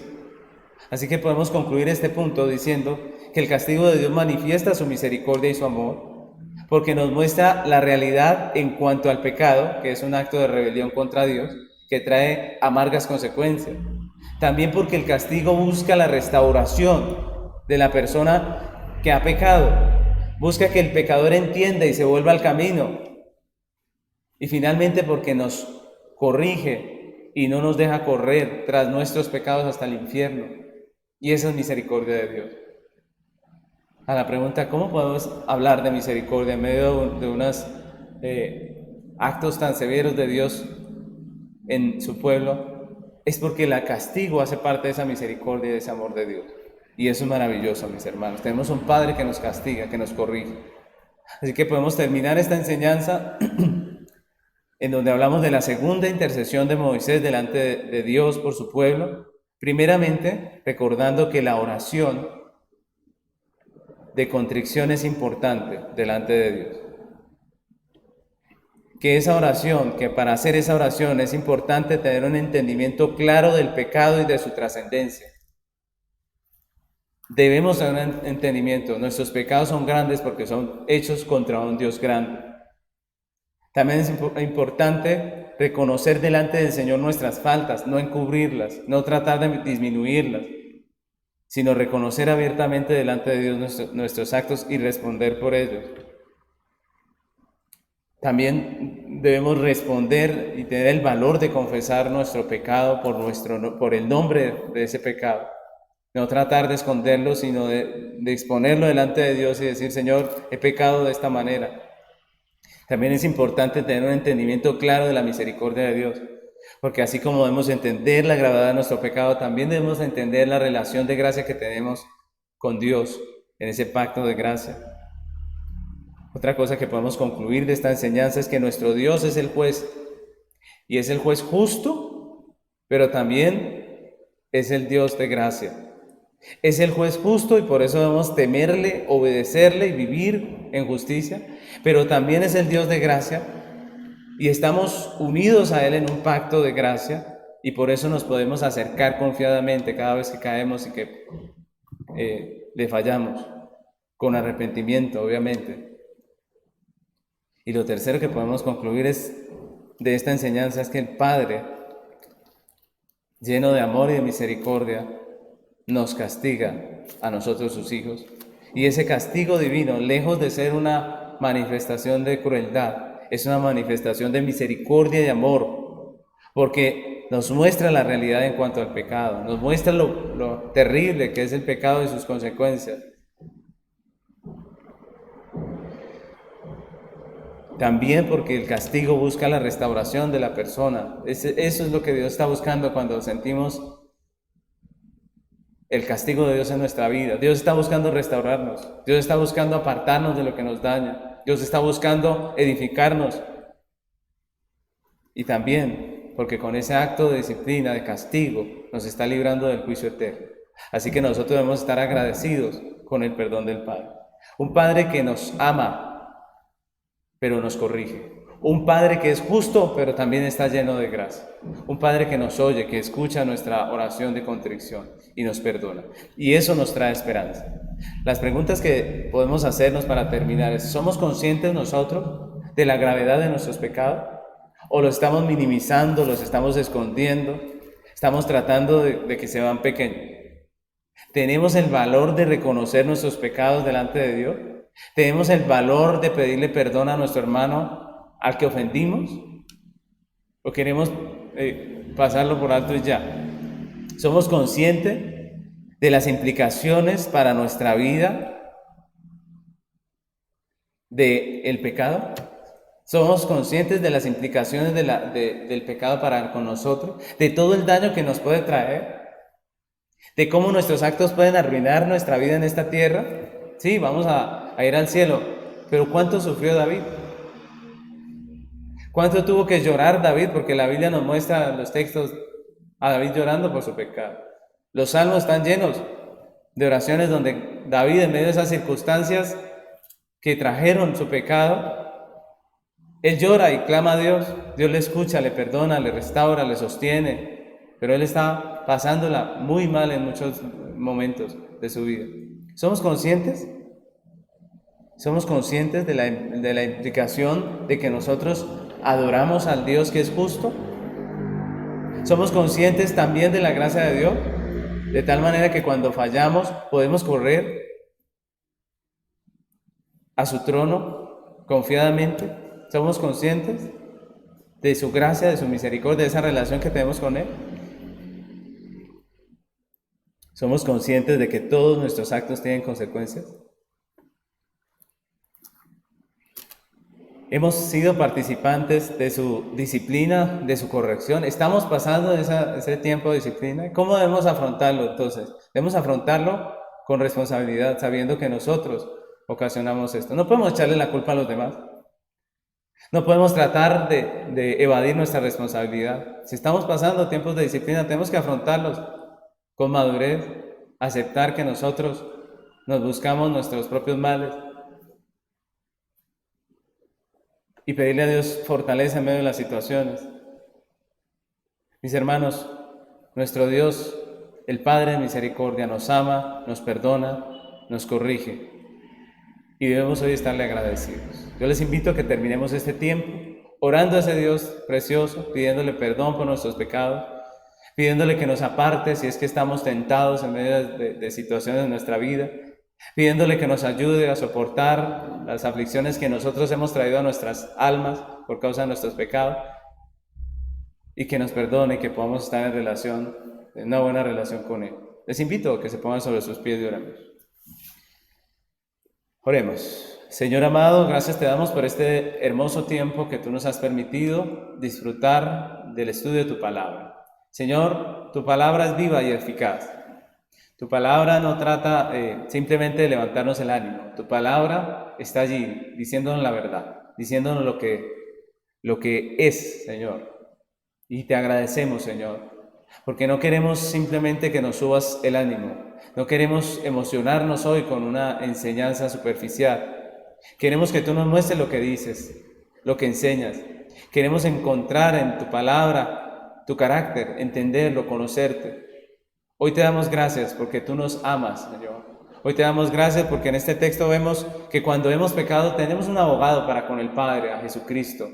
Así que podemos concluir este punto diciendo que el castigo de Dios manifiesta su misericordia y su amor, porque nos muestra la realidad en cuanto al pecado, que es un acto de rebelión contra Dios, que trae amargas consecuencias. También porque el castigo busca la restauración de la persona que ha pecado, busca que el pecador entienda y se vuelva al camino. Y finalmente porque nos corrige y no nos deja correr tras nuestros pecados hasta el infierno. Y esa es misericordia de Dios. A la pregunta, ¿cómo podemos hablar de misericordia en medio de unos actos tan severos de Dios en su pueblo? Es porque el castigo hace parte de esa misericordia y de ese amor de Dios. Y eso es maravilloso, mis hermanos. Tenemos un Padre que nos castiga, que nos corrige. Así que podemos terminar esta enseñanza en donde hablamos de la segunda intercesión de Moisés delante de Dios por su pueblo. Primeramente, recordando que la oración de contrición es importante delante de Dios. Que esa oración, que para hacer esa oración es importante tener un entendimiento claro del pecado y de su trascendencia. Debemos tener un entendimiento. Nuestros pecados son grandes porque son hechos contra un Dios grande. También es importante reconocer delante del Señor nuestras faltas, no encubrirlas, no tratar de disminuirlas, sino reconocer abiertamente delante de Dios nuestros actos y responder por ellos. También debemos responder y tener el valor de confesar nuestro pecado por el nombre de ese pecado. No tratar de esconderlo, sino de exponerlo delante de Dios y decir, Señor, he pecado de esta manera. También es importante tener un entendimiento claro de la misericordia de Dios, porque así como debemos entender la gravedad de nuestro pecado, también debemos entender la relación de gracia que tenemos con Dios en ese pacto de gracia. Otra cosa que podemos concluir de esta enseñanza es que nuestro Dios es el juez, y es el juez justo, pero también es el Dios de gracia. Es el juez justo y por eso debemos temerle, obedecerle y vivir en justicia, pero también es el Dios de gracia y estamos unidos a Él en un pacto de gracia y por eso nos podemos acercar confiadamente cada vez que caemos y que le fallamos, con arrepentimiento, obviamente. Y lo tercero que podemos concluir de esta enseñanza es que el Padre, lleno de amor y de misericordia, nos castiga a nosotros sus hijos. Y ese castigo divino, lejos de ser una manifestación de crueldad, es una manifestación de misericordia y amor, porque nos muestra la realidad en cuanto al pecado, nos muestra lo terrible que es el pecado y sus consecuencias. También porque el castigo busca la restauración de la persona. Eso es lo que Dios está buscando cuando sentimos el castigo de Dios en nuestra vida. Dios está buscando restaurarnos. Dios está buscando apartarnos de lo que nos daña. Dios está buscando edificarnos. Y también porque con ese acto de disciplina, de castigo, nos está librando del juicio eterno. Así que nosotros debemos estar agradecidos con el perdón del Padre. Un Padre que nos ama, pero nos corrige. Un Padre que es justo, pero también está lleno de gracia. Un Padre que nos oye, que escucha nuestra oración de contrición y nos perdona. Y eso nos trae esperanza. Las preguntas que podemos hacernos para terminar es: ¿somos conscientes nosotros de la gravedad de nuestros pecados? ¿O los estamos minimizando, los estamos escondiendo? ¿Estamos tratando de que se van pequeños? ¿Tenemos el valor de reconocer nuestros pecados delante de Dios? ¿Tenemos el valor de pedirle perdón a nuestro hermano al que ofendimos? ¿O queremos pasarlo por alto y ya? ¿Somos conscientes de las implicaciones para nuestra vida del pecado? ¿Somos conscientes de las implicaciones del pecado para con nosotros? ¿De todo el daño que nos puede traer? ¿De cómo nuestros actos pueden arruinar nuestra vida en esta tierra? Sí, vamos a ir al cielo, pero ¿cuánto sufrió David? ¿Cuánto tuvo que llorar David? Porque la Biblia nos muestra los textos a David llorando por su pecado. Los salmos están llenos de oraciones donde David, en medio de esas circunstancias que trajeron su pecado, él llora y clama a Dios. Dios le escucha, le perdona, le restaura, le sostiene, pero él está pasándola muy mal en muchos momentos de su vida. ¿Somos conscientes? ¿Somos conscientes de la implicación de que nosotros adoramos al Dios que es justo? ¿Somos conscientes también de la gracia de Dios? De tal manera que cuando fallamos podemos correr a su trono confiadamente. ¿Somos conscientes de su gracia, de su misericordia, de esa relación que tenemos con Él? ¿Somos conscientes de que todos nuestros actos tienen consecuencias? Hemos sido participantes de su disciplina, de su corrección. Estamos pasando ese tiempo de disciplina. ¿Cómo debemos afrontarlo entonces? Debemos afrontarlo con responsabilidad, sabiendo que nosotros ocasionamos esto. No podemos echarle la culpa a los demás. No podemos tratar de evadir nuestra responsabilidad. Si estamos pasando tiempos de disciplina, tenemos que afrontarlos con madurez, aceptar que nosotros nos buscamos nuestros propios males y pedirle a Dios fortaleza en medio de las situaciones. Mis hermanos, nuestro Dios, el Padre de misericordia, nos ama, nos perdona, nos corrige y debemos hoy estarle agradecidos. Yo les invito a que terminemos este tiempo orando a ese Dios precioso, pidiéndole perdón por nuestros pecados, pidiéndole que nos aparte si es que estamos tentados en medio de situaciones de nuestra vida, pidiéndole que nos ayude a soportar las aflicciones que nosotros hemos traído a nuestras almas por causa de nuestros pecados, y que nos perdone y que podamos estar en una buena relación con Él. Les invito a que se pongan sobre sus pies y oremos. Oremos. Señor amado, gracias te damos por este hermoso tiempo que tú nos has permitido disfrutar del estudio de tu palabra. Señor, tu palabra es viva y eficaz. Tu palabra no trata simplemente de levantarnos el ánimo. Tu palabra está allí diciéndonos la verdad, diciéndonos lo que es, Señor. Y te agradecemos, Señor, porque no queremos simplemente que nos subas el ánimo. No queremos emocionarnos hoy con una enseñanza superficial. Queremos que tú nos muestres lo que dices, lo que enseñas. Queremos encontrar en tu palabra tu carácter, entenderlo, conocerte. Hoy te damos gracias porque tú nos amas, Señor. Hoy te damos gracias porque en este texto vemos que cuando hemos pecado tenemos un abogado para con el Padre, a Jesucristo.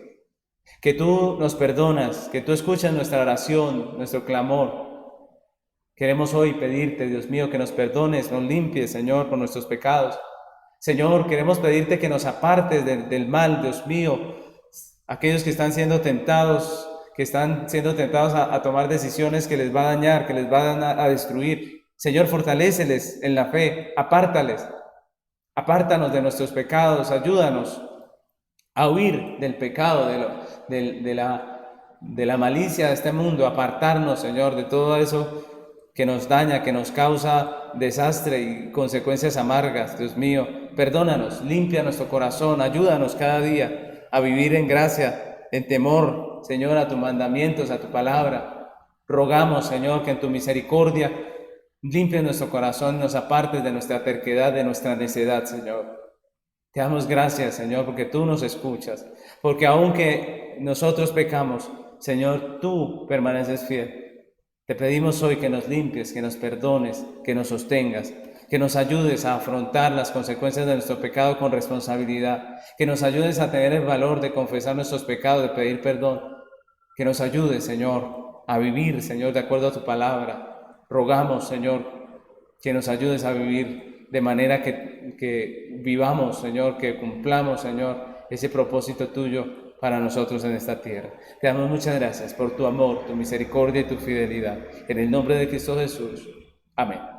Que tú nos perdonas, que tú escuchas nuestra oración, nuestro clamor. Queremos hoy pedirte, Dios mío, que nos perdones, nos limpies, Señor, por nuestros pecados. Señor, queremos pedirte que nos apartes del mal, Dios mío, aquellos que están siendo tentados, a tomar decisiones que les va a dañar, que les van a destruir. Señor, fortaléceles en la fe, apártanos de nuestros pecados, ayúdanos a huir del pecado, de la malicia de este mundo, apartarnos, Señor, de todo eso que nos daña, que nos causa desastre y consecuencias amargas. Dios mío, perdónanos, limpia nuestro corazón, ayúdanos cada día a vivir en gracia, en temor, Señor, a tus mandamientos, a tu palabra. Rogamos, Señor, que en tu misericordia limpie nuestro corazón, nos apartes de nuestra terquedad, de nuestra necedad, Señor. Te damos gracias, Señor, porque tú nos escuchas, porque aunque nosotros pecamos, Señor, tú permaneces fiel. Te pedimos hoy que nos limpies, que nos perdones, que nos sostengas, que nos ayudes a afrontar las consecuencias de nuestro pecado con responsabilidad, que nos ayudes a tener el valor de confesar nuestros pecados, de pedir perdón, que nos ayudes, Señor, a vivir, Señor, de acuerdo a tu palabra. Rogamos, Señor, que nos ayudes a vivir de manera que vivamos, Señor, que cumplamos, Señor, ese propósito tuyo para nosotros en esta tierra. Te damos muchas gracias por tu amor, tu misericordia y tu fidelidad. En el nombre de Cristo Jesús. Amén.